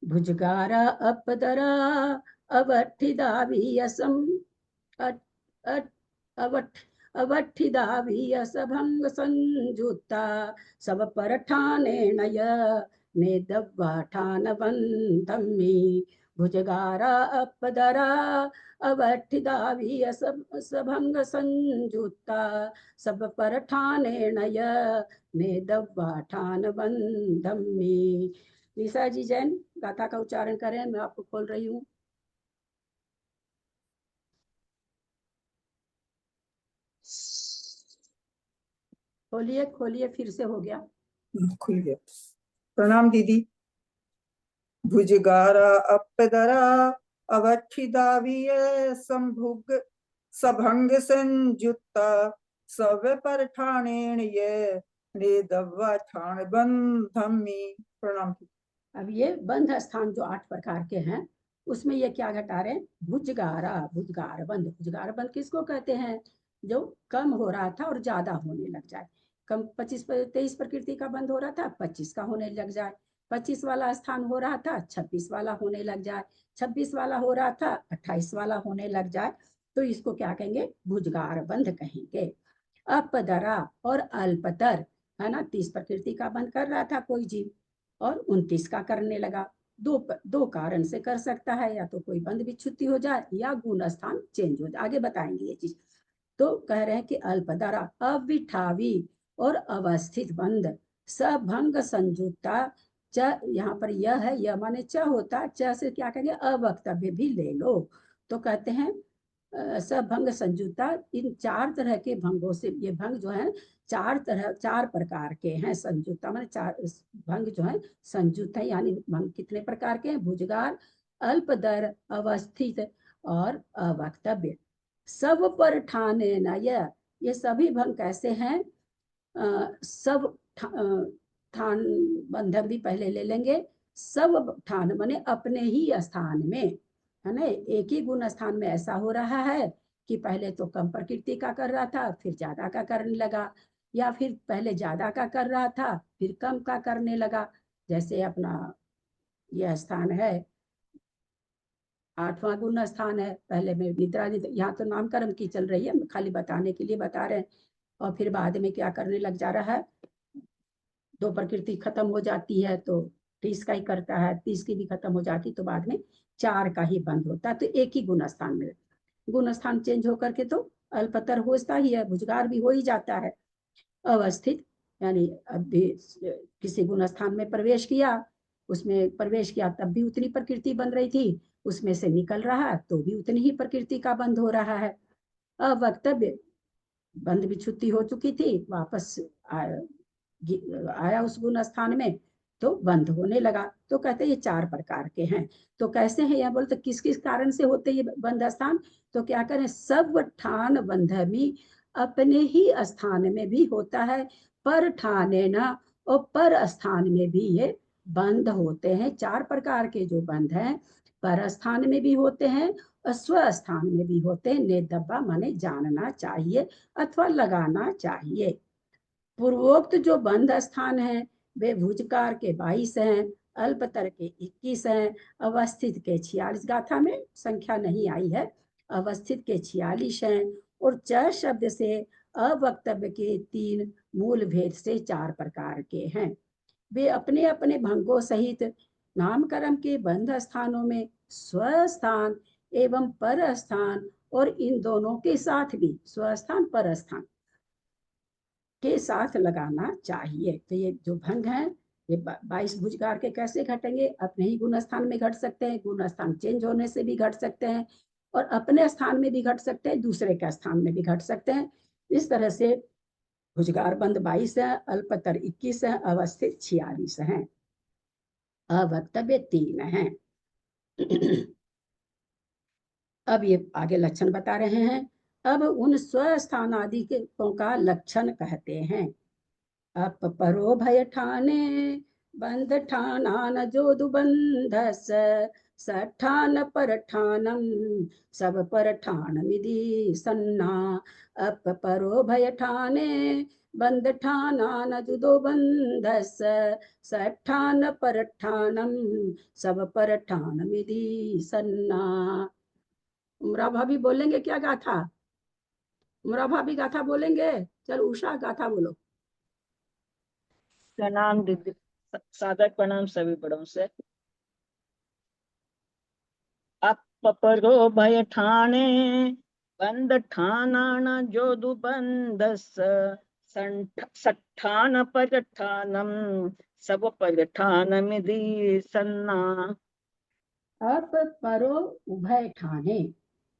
भुजगारा अपदरा अवठिदावीयसम अवठिदावीयसभंग संयुक्ता सब पर ठाने नय नेदव्वाठान बंधमी। भुजगारा अपदरा अवठिदावीयसभंग संयुक्ता सब पर ठाने नय नेदव्वाठान बंधमी। निशा जी जैन गाथा का उच्चारण करें, मैं आपको खोल रही हूँ। खोलिए खोलिए, फिर से हो गया। खुल गया। प्रणाम दीदी। भुजगारा अपदरा अवठिदावीय संभुग सभंग संयुक्ता सब पर ठाणेन ये नेदव्वा ठाण बंधमी। प्रणाम। अब ये बंध स्थान जो 8 प्रकार के हैं उसमें ये क्या घटा रहे हैं? भुजगारा, भुजगार बंध। भुजगार बंध किसको कहते हैं? जो कम हो रहा था और ज्यादा होने लग जाए। कम 23 प्रकृति का बंध हो रहा था, 25 का होने लग जाए। 25 वाला स्थान हो रहा था, 26 वाला होने लग जाए। 26 वाला हो रहा था, 28 वाला होने लग जाए। तो इसको क्या कहेंगे? भुजगार बंध कहेंगे। अपदरा और अल्पतर है ना, 30 प्रकृति का बंध कर रहा था कोई जीव और 29 का करने लगा। दो कारण से कर सकता है, या तो कोई बंध विच्छुत्ति हो जाए या गुण स्थान चेंज हो जाए। आगे बताएंगे ये चीज। तो कह रहे हैं कि अल्पदरा अविठावी और अवस्थित बंध सभंग संयुक्ता च, यहाँ पर यह है, यह माने च होता, च से क्या कहेंगे? अवक्तव्य भी ले लो। तो कहते हैं सभंग संयुक्ता, इन 4 तरह के भंगों से, ये भंग जो है 4 प्रकार के हैं। संयुक्ता माने 4 भंग जो है संयुक्त है, यानी भंग कितने प्रकार के हैं? भुजगार, अल्पदर, अवस्थित और अवक्तव्य। सब पर ठाने नय, ये सभी भंग कैसे हैं? सब ठान बंधक भी पहले ले लेंगे। सब ठान माने अपने ही स्थान में, है ना। एक ही गुण स्थान में ऐसा हो रहा है कि पहले तो कम प्रकृति का कर रहा था, फिर ज्यादा का करने लगा, या फिर पहले ज्यादा का कर रहा था फिर कम का करने लगा। जैसे अपना यह स्थान है 8वां गुण स्थान है, पहले में निद्रा, यहाँ तो नामकरण की चल रही है, खाली बताने के लिए बता रहे हैं। और फिर बाद में क्या करने लग जा रहा है? 2 प्रकृति खत्म हो जाती है तो 30 का ही करता है, 30 की भी खत्म हो जाती तो बाद में 4 का ही बंद होता है। तो एक ही गुण स्थान में, गुण स्थान चेंज होकर के तो अल्पतर होता ही है, भुजगार भी हो ही जाता है। अवस्थित यानी अभी किसी गुण स्थान में प्रवेश किया, उसमें प्रवेश किया तब भी उतनी प्रकृति बन रही थी, उसमें से निकल रहा तो भी उतनी ही प्रकृति का बंद हो रहा है। अवक्तव्य, बंद विच्छुत्ति हो चुकी थी, वापस आया उस गुण स्थान में तो बंद होने लगा। तो कहते हैं ये 4 प्रकार के हैं। तो कैसे हैं यह बोलते, किस किस कारण से होते ये बंध स्थान? तो क्या करें? सब ठान बंधमी, अपने ही स्थान में भी होता है, पर ठाने न, और पर स्थान में भी ये बंध होते हैं। 4 प्रकार के जो बंध हैं, पर स्थान में भी होते हैं और स्व स्थान में भी होते हैं। नेदब्बा माने जानना चाहिए अथवा लगाना चाहिए। पूर्वोक्त जो बंध स्थान है वे भुजकार के 22 हैं, अल्पतर के 21 हैं, अवस्थित के 46, गाथा में संख्या नहीं आई है, अवस्थित के 46 हैं, और च शब्द से अवक्तव्य के 3 मूल भेद से 4 प्रकार के हैं। वे अपने अपने भंगों सहित नामकरण के बंध स्थानों में स्वस्थान एवं पर स्थान और इन दोनों के साथ भी स्वस्थान पर स्थान के साथ लगाना चाहिए। तो ये जो भंग है ये 22 भुजगार के कैसे घटेंगे? अपने ही गुण स्थान में घट सकते हैं, गुण स्थान चेंज होने से भी घट सकते हैं, और अपने स्थान में भी घट सकते हैं, दूसरे के स्थान में भी घट सकते हैं। इस तरह से भुजगार बंद 22 है, अल्पतर 21 है, अवस्थित 46 है, अवक्तव्य 3 है। अब ये आगे लक्षण बता रहे हैं। अब उन स्वस्थान आदि के का लक्षण कहते हैं। अप परो भय ठाने बंध ठानान जो दुबंधस सठान पर ठानम सब पर ठान विधि सन्ना। अप परो भय ठाने बंध ठानान जुदो बंधस सठान पर ठानम सब पर ठान विधि सन्ना। उमरा भाभी बोलेंगे क्या गाथा? उमरा भाभी गाथा बोलेंगे? चल उषा गाथा बोलो। प्रणाम दीदी, सादर प्रणाम सभी बड़ों से। अप परो भय ठाने बंद ठाना न जो दुबंधस सठान पर ठानम सब पर ठान मिधि सन्ना। अप परो उभय ठाने,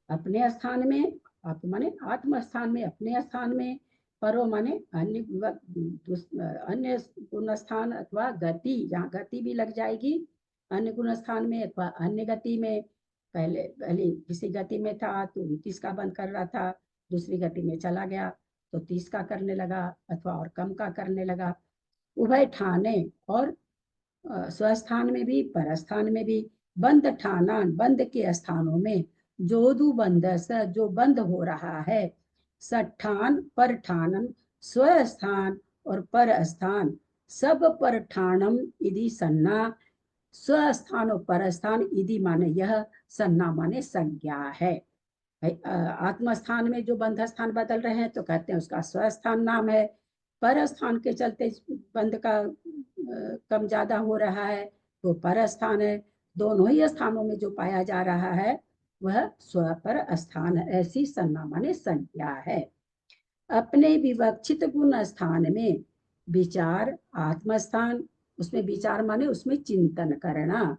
अपने स्थान में, अप माने आत्म स्थान में, अपने स्थान में, परो माने अन्य गुण स्थान अथवा गति, जहाँ गति भी लग जाएगी अन्य गुण स्थान में अथवा अन्य गति में। पहले किसी गति में था तो 29 का बंद कर रहा था, दूसरी गति में चला गया तो 30 का करने लगा अथवा और कम का करने लगा। उभय ठाने, और स्वस्थान में भी परस्थान में भी, बंद ठाना, बंद के स्थानों में, जोदु बंद, जो बंद हो रहा है, सठान पर ठानम, स्वस्थान और पर स्थान, सब पर ठानम इति सन्ना। स्वस्थान और परस्थान इति माने यह, सन्ना माने संज्ञा है। आत्म स्थान में जो बंध स्थान बदल रहे हैं तो कहते हैं उसका स्वस्थान नाम है। पर स्थान के चलते बंध का कम ज्यादा हो रहा है तो पर स्थान है। दोनों ही स्थानों में जो पाया जा रहा है वह स्व पर स्थान है। ऐसी सन्ना माने संज्ञा है। अपने विवक्षित गुण स्थान में विचार आत्मस्थान, उसमें विचार माने उसमें चिंतन करना।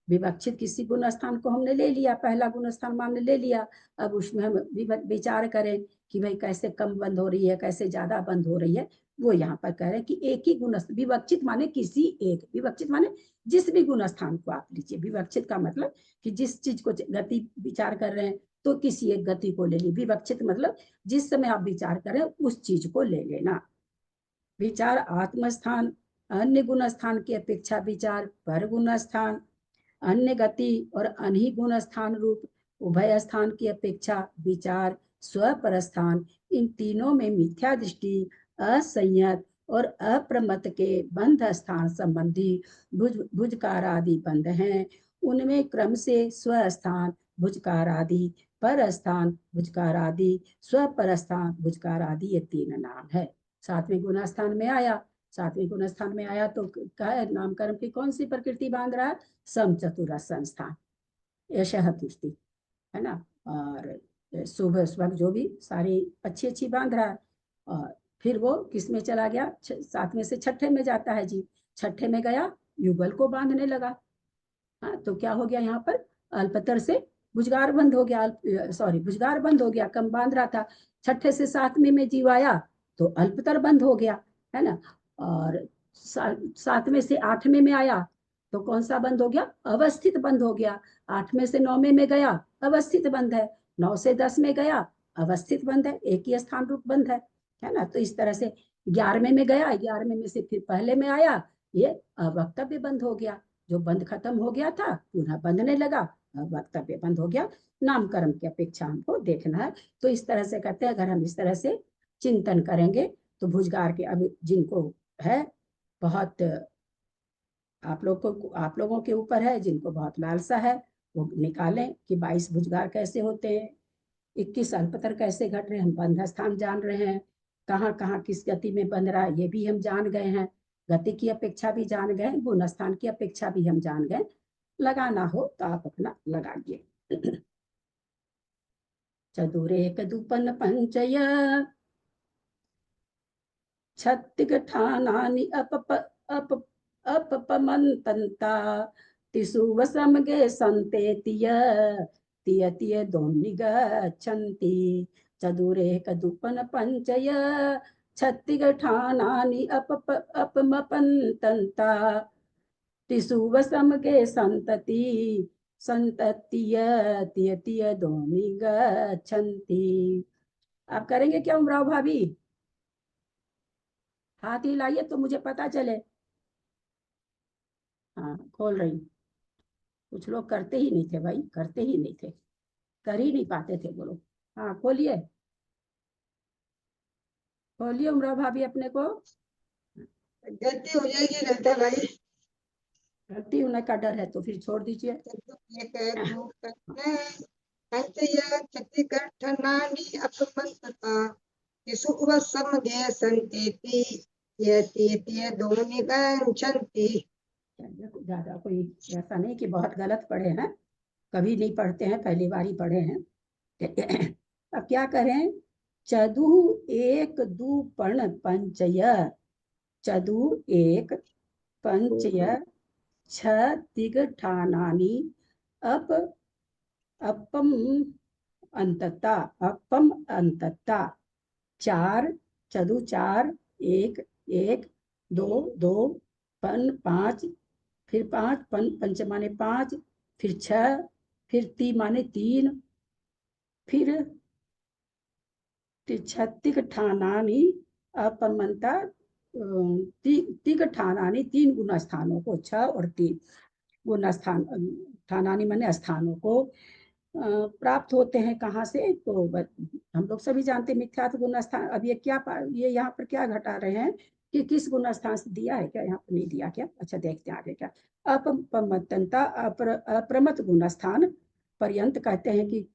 विवक्षित किसी गुण स्थान को हमने ले लिया, पहला गुण स्थान मान ले लिया, अब उसमें हम विचार करें कि भाई कैसे कम बंद हो रही है, कैसे ज्यादा बंद हो रही है। वो यहाँ पर कह रहे हैं कि एक ही गुण, विवक्षित माने किसी एक, विवक्षित माने जिस भी गुण स्थान को आप लीजिए। विवक्षित का मतलब कि जिस चीज को गति विचार कर रहे हैं तो किसी एक गति को ले ली। विवक्षित मतलब जिस समय आप विचार करें उस चीज को ले लेना। विचार आत्मस्थान, अन्य गुण स्थान की अपेक्षा विचार पर गुण स्थान, अन्य गति और अन्य गुण स्थान रूप उभय स्थान की अपेक्षा विचार स्व पर स्थान, इन तीनों में मिथ्या दृष्टि, असंयत और अप्रमत के बंध स्थान संबंधी भुजकार आदि बंध हैं। उनमें क्रम से स्वस्थान भुजकार आदि, पर स्थान भुजकार आदि, स्व पर स्थान भुजकार आदि, ये 3 नाम है। 7वें गुण स्थान में आया, 7वें गुण स्थान में आया तो क्या नामकरण की कौन सी प्रकृति बांध रहा है? सम चतुर संस्थान, यशः तुष्टि, है ना। और शुभ स्वभ जो भी सारी अच्छी अच्छी बांध रहा है। और फिर वो किस में चला गया? 7वें से 6ठे में जाता है जी। 6ठे में गया, युगल को बांधने लगा। हाँ, तो क्या हो गया यहाँ पर? अल्पतर से भुजगार बंद हो गया, भुजगार बंद हो गया, कम बांध रहा था। 6ठे से 7वें में जीव आया तो अल्पतर बंद हो गया, है ना। और 7वें से 8वें में आया तो कौन सा बंद हो गया? अवस्थित बंद हो गया। 8वें से 9वें में गया, अवस्थित बंद है। 9 से 10 में गया, अवस्थित बंद है, एक ही स्थान रूप बंद है ना। तो इस तरह से 11वें में गया, 11वें में से फिर पहले में आया, ये अवक्तव्य बंद हो गया। जो बंद खत्म हो गया था पुनः बंधने लगा, वक्तव्य बंद हो गया। नामकरण की अपेक्षा हमको देखना है। तो इस तरह से कहते हैं, अगर हम इस तरह से चिंतन करेंगे तो भुजगार के, अब जिनको है बहुत, आप लोगों के ऊपर है, जिनको बहुत लालसा है वो निकालें कि 22 भुजगार कैसे होते हैं, 21 अल्पतर कैसे घट रहे हैं। हम बंध स्थान जान रहे हैं, कहाँ कहाँ किस गति में बंध रहा है ये भी हम जान गए हैं, गति की अपेक्षा भी जान गए, गुण स्थान की अपेक्षा भी हम जान गए। लगाना हो तो आप अपना लगाइए। चतुरेक दुपन पंचय छत्तिगठानानि अपपमन्तन्ता तिसु वसमगे सन्ते तिय तिय दोन्निगच्छन्ति चतुरेक दुपन पंचय छत्तिगठानानि अपमपन्तन्ता तिसु वसमगे संततिय तिय तिय दोन्निगच्छन्ति। आप करेंगे क्या उमराव भाभी? हाथ हिलाइए तो मुझे पता चले। हाँ, खोल रही। कुछ लोग करते ही नहीं थे भाई, करते ही नहीं थे, कर ही नहीं पाते थे वो लोग। हाँ खोलिए, खोलिए उमरा भाभी अपने को। गलती हो जाएगी रहता भाई। गलती होने का डर है तो फिर छोड़ दीजिए। ज्यादा कोई ऐसा नहीं कि बहुत गलत पढ़े हैं, कभी नहीं पढ़ते हैं, पहली बार ही पढ़े हैं। अब क्या करें? चदु एक दु पण पंचय, चदु एक पंचय छ तिगठानानि अप अपम अंतता, अपम अंतता। चार, चदु चार, एक एक, दो दो, पन पांच, फिर पांच, पन पंच माने पांच, फिर छह, फिर ती माने तीन, फिर तिगठानानि अपमंता तिगठानानि तीन गुना स्थानों को, छह और तीन गुना स्थान, ठानानी माने स्थानों को प्राप्त होते हैं। कहाँ से? तो हम लोग सभी जानते हैं मिथ्यात्व गुण स्थान। अब ये क्या ये यहाँ पर क्या घटा रहे हैं कि किस गुण स्थान से दिया है क्या? यहाँ पर नहीं दिया क्या? अच्छा देखते हैं आगे क्या। अपमतनता अप्रमत गुण स्थान पर्यंत कहते हैं कि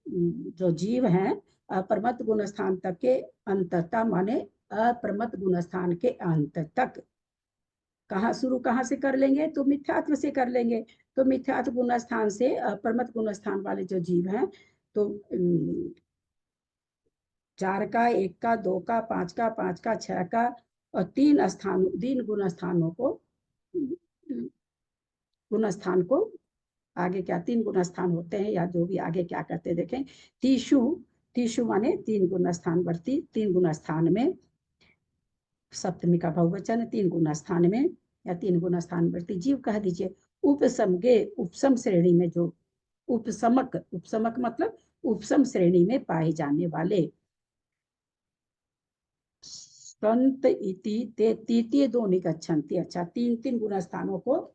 जो जीव हैं अप्रमत गुण स्थान तक के अंतता माने अप्रमत गुण स्थान के अंत तक। कहाँ शुरू कहाँ से कर लेंगे? तो मिथ्यात्व से कर लेंगे। तो मिथ्यात्व गुण स्थान से अप्रमत गुण स्थान वाले जो जीव हैं तो 4 का, 1 का, 2 का, 5 का, 5 का, 6 का और 3 गुण स्थानों को, गुण स्थान को आगे क्या 3 गुण स्थान होते हैं या जो भी आगे क्या करते देखें। तीशु, तीशु माने 3 गुण स्थान वर्ती, 3 गुण स्थान में, सप्तमी का बहुवचन 3 गुण स्थान में या 3 गुण स्थान वर्ती जीव कह दीजिए। उपसमगे, उपसम श्रेणी में जो उपसमक, उपसमक मतलब उपसम श्रेणी में पाए जाने वाले। संत इति ते तृतीय दो निगच्छन्ति। अच्छा 3 गुण स्थानों को,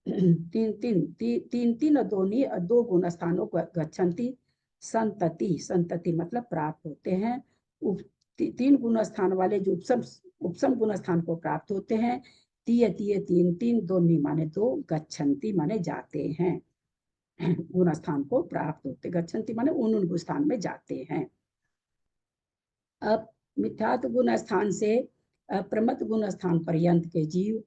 3 और दो गुण स्थानों को गच्छन्ति। संतति, संतति मतलब प्राप्त होते हैं। 3 गुण स्थान वाले जो उपसम गुण स्थान को प्राप्त होते हैं। तीय तीय 3 दोनी माने 2, गच्छन्ति माने जाते हैं, गुण स्थान को प्राप्त होते, गच्छन्ति माने उन स्थान में जाते हैं। अब मिथ्यात्व गुण स्थान से अप्रमत गुण स्थान पर्यंत के जीव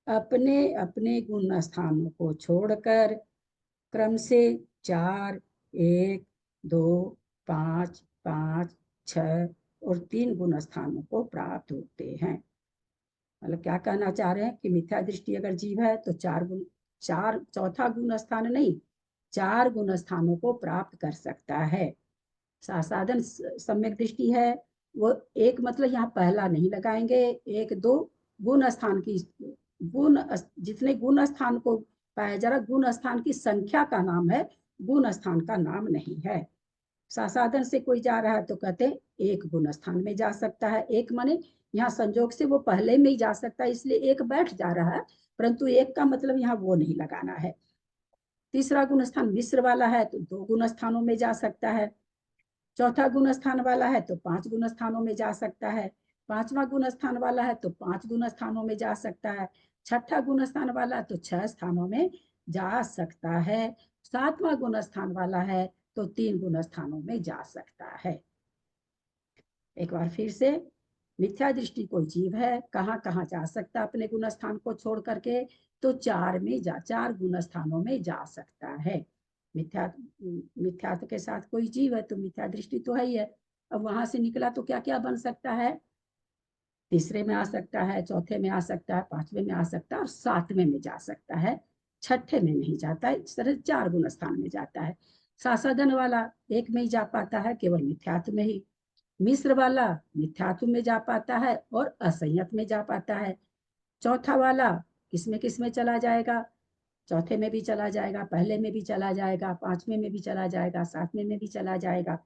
अपने अपने गुण स्थानों को छोड़कर क्रम से 4, 1, 2, 5, 5, 6 और 3 गुण स्थानों को प्राप्त होते हैं। मतलब क्या कहना चाह रहे हैं कि मिथ्या दृष्टि अगर जीव है तो 4 चौथा गुण स्थान नहीं, 4 गुण स्थानों को प्राप्त कर सकता है। साधन सम्यक दृष्टि है वो एक, मतलब यहाँ पहला नहीं लगाएंगे, 1, 2 गुण स्थान की, गुण जितने गुण स्थान को पाया जा रहा, गुण स्थान की संख्या का नाम है, गुण स्थान का नाम नहीं है। साधन से कोई जा रहा है तो कहते हैं 1 गुण स्थान में जा सकता है। 1 माने यहाँ संजोग से वो पहले में ही जा सकता है इसलिए 1 बैठ जा रहा है, परंतु 1 का मतलब यहाँ वो नहीं लगाना है। तीसरा गुण स्थान मिश्र वाला है तो 2 गुण स्थानों में जा सकता है। चौथा गुण स्थान वाला है तो 5 गुण स्थानों में जा सकता है। 5वां गुण स्थान वाला है तो 5 गुण स्थानों में जा सकता है। छठा गुण स्थान वाला तो 6 स्थानों में जा सकता है। 7वां गुण स्थान वाला है तो 3 गुण स्थानों में जा सकता है। एक बार फिर से, मिथ्या दृष्टि कोई जीव है कहाँ कहाँ जा सकता अपने गुण स्थान को छोड़ करके? तो 4 गुण स्थानों में जा सकता है। मिथ्यात्व के साथ कोई जीव है तो मिथ्या दृष्टि तो है ही है। अब वहां से निकला तो क्या क्या बन सकता है, तीसरे में आ सकता है, चौथे में आ सकता है, पांचवें में आ सकता है और सातवें में जा सकता है, छठे में नहीं जाता है। इस तरह 4 गुण स्थान में जाता है। सासाधन वाला एक में ही जा पाता है, केवल मिथ्यात्व में ही। मिश्र वाला मिथ्यात्व में जा पाता है और असंयत में जा पाता है। चौथा वाला किसमें चला जाएगा, चौथे में भी चला जाएगा, पहले में भी चला जाएगा, पांचवें में भी चला जाएगा, सातवें में भी चला जाएगा,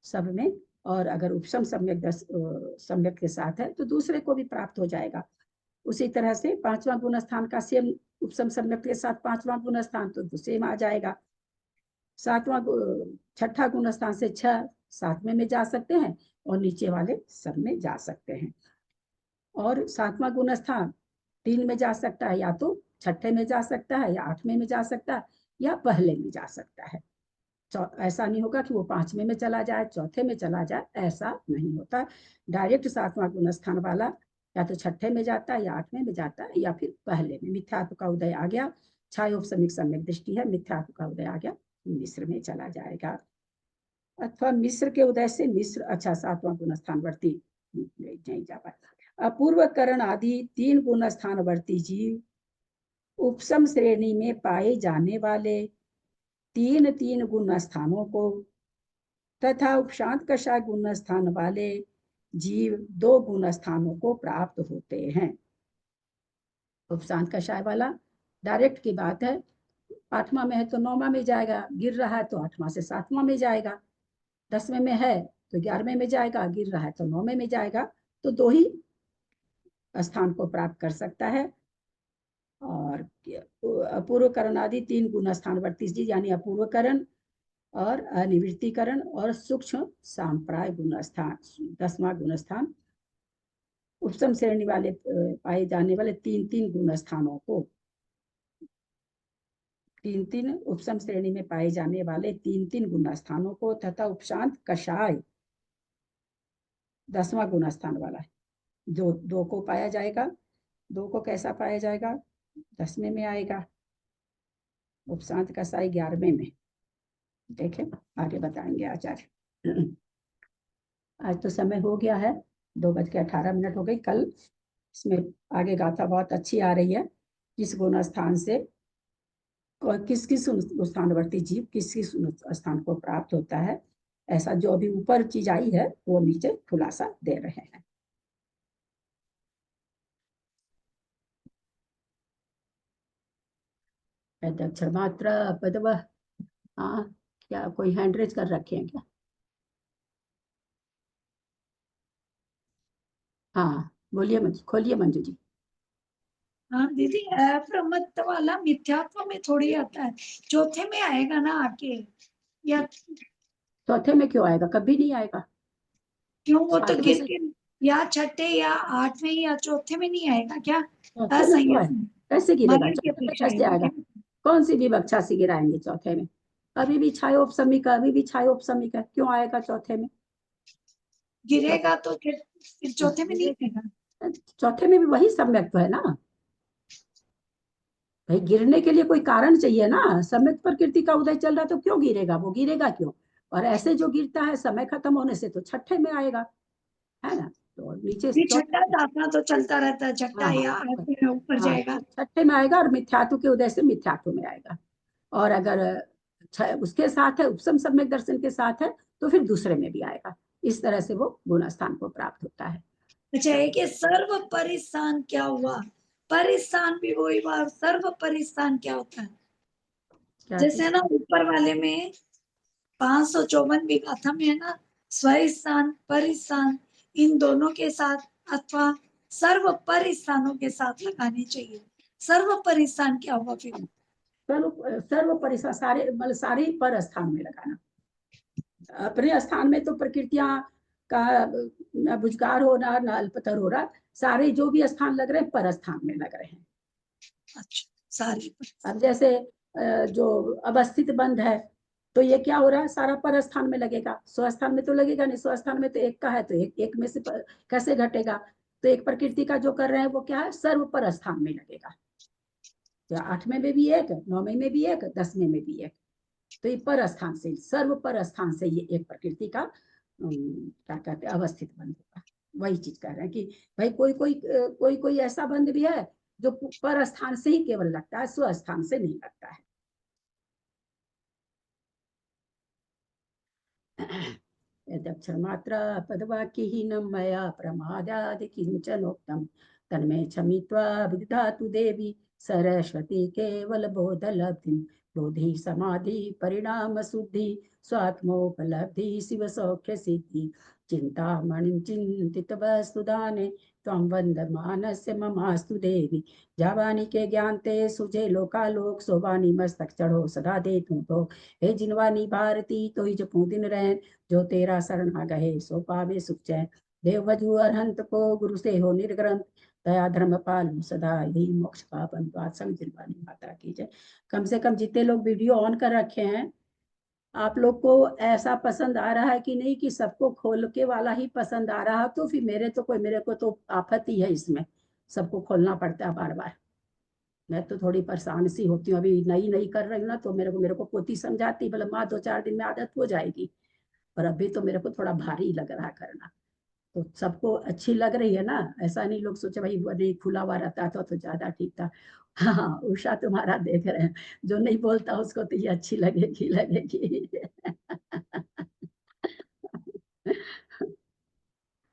सब में। और अगर उपसम सम्यक के साथ है तो दूसरे को भी प्राप्त हो जाएगा। उसी तरह से 5वां गुण स्थान का सेम उपसम सम्यक के साथ 5वां गुण स्थान तो सेम आ जाएगा। छठा गुण स्थान से 6 7वें में जा सकते हैं और नीचे वाले सब में जा सकते हैं। और 7वां गुण स्थान 3 में जा सकता है, या तो छठे में जा सकता है, या 8वें में जा सकता है, या पहले में जा सकता है। ऐसा नहीं होगा कि वो 5वें में चला जाए, चौथे में चला जाए, ऐसा नहीं होता। डायरेक्ट 7वां गुण स्थान वाला या तो छठे में जाता है, या 8वें में जाता है, या फिर पहले में। मिथ्यात्व का उदय आ गया, छायोपसमिक सम्यक दृष्टि है, मिथ्यात्व का उदय आ गया, मिश्र में चला जाएगा। अथवा मिश्र के उदय से मिश्र, अच्छा 7वां गुण स्थानवर्ती नहीं जा पाता। अपूर्व करण आदि 3 गुण स्थानवर्ती जीव उपसम श्रेणी में पाए जाने वाले 3 गुण स्थानों को तथा उपशांत कषाय गुण स्थान वाले जीव 2 गुण स्थानों को प्राप्त होते हैं। उपशांत कषाय वाला डायरेक्ट की बात है, 8वां में है तो 9वां में जाएगा, गिर रहा है तो 8वां से 7वां में जाएगा, 10वें में है तो 11वें में जाएगा, गिर रहा है तो 9वें में जाएगा, तो 2 ही स्थान को प्राप्त कर सकता है। और अपूर्वकरण आदि 3 गुण स्थानवर्ती जीव यानी अपूर्वकरण और अनिवृत्तिकरण और सूक्ष्म सांप्राय गुण स्थान, 10वां गुण स्थान उपसम श्रेणी वाले पाए जाने वाले 3 गुण स्थानों को, 3 उपसम श्रेणी में पाए जाने वाले 3 गुण स्थानों को तथा उपशांत कषाय 10वां गुण स्थान वाला है, जो 2 को पाया जाएगा। 2 को कैसा पाया जाएगा, 10वें में आएगा, उपशांत कषाय 11वें में। देखें आगे बताएंगे आचार्य। आज तो समय हो गया है, 2:18 हो गई। कल इसमें आगे गाथा बहुत अच्छी आ रही है, किस गुण स्थान से किस किस स्थानवर्ती जीव किस किस स्थान को प्राप्त होता है, ऐसा जो अभी ऊपर चीज आई है वो नीचे खुलासा दे रहे हैं। अक्षर मात्रा पदव, हाँ क्या कोई हैंड रेज कर रखे हैं क्या? हाँ बोलिए, खोलिए मंजू जी। हाँ दीदी, अप्रमत्त वाला मिथ्यात्व में थोड़ी आता है, चौथे में आएगा ना आके, या चौथे में क्यों आएगा, कभी नहीं आएगा। क्यों? वो तो 7वें गिर से के या छठे या 8वें या चौथे में नहीं आएगा क्या? चौथे में क्यों आएगा, कैसे गिरेगा मारण की चौथे में, अपेक्षा कैसे है आएगा? कौन सी विवक्षा से गिराएंगे चौथे में? अभी भी छायोपसमिक, अभी भी छायोपसमिक है, क्यों आएगा चौथे में? गिरेगा तो फिर चौथे में नहीं आएगा। चौथे में भी वही सम्यक तो है ना भाई, गिरने के लिए कोई कारण चाहिए ना। सम्यक प्रकृति का उदय चल रहा है तो क्यों गिरेगा, वो गिरेगा क्यों? और ऐसे जो गिरता है समय खत्म होने से तो छठे में आएगा, है ना। तो नीचे ये छठा सातवां तो चलता रहता है, छठा या 8वें में ऊपर जाएगा। छठे में आएगा और मिथ्यात्व के उदय से मिथ्यात्व में आएगा। और अगर उसके साथ है, उपसम सम्यक दर्शन के साथ है, तो फिर दूसरे में भी आएगा। इस तरह से वो गुण स्थान को प्राप्त होता है। अच्छा, एक ये सर्व परिस्थान क्या हुआ? परिस्थान भी वही बात, सर्व परिस्थान क्या होता है? जैसे ना ऊपर वाले में 554 गाथा में है ना, स्वस्थान परिस्थान, इन दोनों के साथ अथवा सर्व परिस्थानों के साथ लगाने चाहिए। सर्व परिस्थान क्या हुआ फिर? सर्व परिसर, सारे मतलब सारे पर स्थान में लगाना। अपने स्थान में तो प्रकृतियां का बुझकार हो रहा, न अल्पतर हो रहा, सारे जो भी स्थान लग रहे हैं पर स्थान में लग रहे हैं। अच्छा, सारे। अब जैसे जो अवस्थित बंध है तो ये क्या हो रहा है, सारा पर स्थान में लगेगा, स्वस्थान में तो लगेगा नहीं। स्वस्थान में तो एक का है तो एक में से कैसे घटेगा? तो एक प्रकृति का जो कर रहे हैं वो क्या है, सर्व पर स्थान में लगेगा। 8वें में भी एक, 9वें में भी एक, 10वें में भी एक, तो ये पर स्थान से, सर्व पर स्थान से ये एक प्रकृति का क्या कहते हैं अवस्थित बंध होगा। वही चीज कह रहे हैं कि भाई कोई कोई ऐसा बंध भी है जो पर स्थान से ही केवल लगता है, स्व स्थान से नहीं लगता है। यदक्षर मात्रा पदवाक्यहीनं मया प्रमादादि किंचनोक्तम तन्मे क्षमित्वा विदधातु देवी सरस्वती केवल बोधलब्धि बोधि समाधि परिणाम शुद्धि स्वात्मोपलब्धि शिव सौख्य सिद्धि चिंतामणि चिंतित वस्तुदाने त्वं वंदमानस्य ममास्तु देवी जावानी के ज्ञान ते सुझे लोकालोक सोवानी मस्तक चढ़ो सदा दे तू तो हे जिनवानी भारती तो ही जपू दिन रहन जो तेरा शरण आ गए सो पावे सुख चैन देव वजू अरहंत को गुरु से हो निर्ग्रंथ दया धर्म पालू सदा यही मोक्ष का बंधुआ संग जिनवानी माता की जय। कम से कम जितने लोग वीडियो ऑन कर रखे हैं, आप लोग को ऐसा पसंद आ रहा है कि नहीं कि सबको खोल के वाला ही पसंद आ रहा, तो फिर मेरे को तो आफत ही है इसमें, सबको खोलना पड़ता है बार बार। मैं तो थोड़ी परेशान सी होती हूँ, अभी नई नई कर रही हूँ ना, तो मेरे को पोती समझाती, बोले माँ 2-4 दिन में आदत हो जाएगी, पर अभी तो मेरे को थोड़ा भारी लग रहा करना। तो सबको अच्छी लग रही है ना, ऐसा नहीं लोग सोचे भाई वो नहीं खुला हुआ रहता तो ज्यादा ठीक था। हाँ उषा तुम्हारा देख रहे हैं, जो नहीं बोलता उसको तो ये अच्छी लगेगी लगेगी।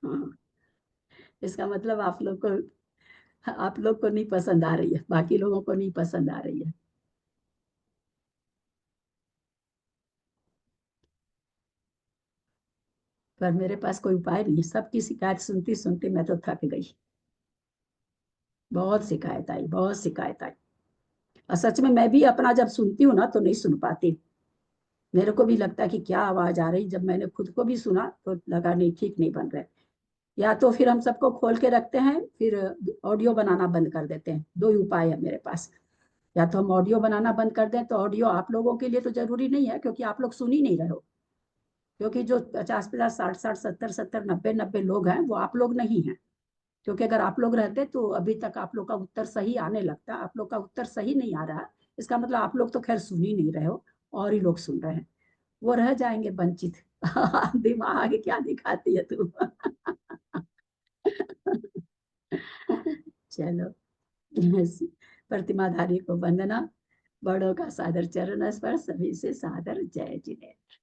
हाँ, इसका मतलब आप लोग को नहीं पसंद आ रही है, बाकी लोगों को नहीं पसंद आ रही है। पर मेरे पास कोई उपाय नहीं है, सबकी शिकायत सुनती सुनती मैं तो थक गई। बहुत शिकायत आई, बहुत शिकायत आई। और सच में मैं भी अपना जब सुनती हूँ ना तो नहीं सुन पाती, मेरे को भी लगता है कि क्या आवाज आ रही। जब मैंने खुद को भी सुना तो लगा नहीं, ठीक नहीं बन रहे। या तो फिर हम सबको खोल के रखते हैं, फिर ऑडियो बनाना बंद कर देते हैं। दो ही उपाय है मेरे पास, या तो हम ऑडियो बनाना बंद कर दें, तो ऑडियो आप लोगों के लिए तो जरूरी नहीं है क्योंकि आप लोग सुन ही नहीं रहे हो, क्योंकि जो 50-50 60-60 70-70 90-90 लोग हैं वो आप लोग नहीं हैं। क्योंकि अगर आप लोग रहते तो अभी तक आप लोग का उत्तर सही आने लगता। आप लोग का उत्तर सही नहीं आ रहा, इसका मतलब आप लोग तो खैर सुन ही नहीं रहे हो, और ही लोग सुन रहे हैं, वो रह जाएंगे वंचित। दिमाग क्या दिखाती है तू। चलो, प्रतिमाधारी को वंदना, बड़ों का सादर चरण स्पर्श, सभी से सादर जय जिनेन्द्र।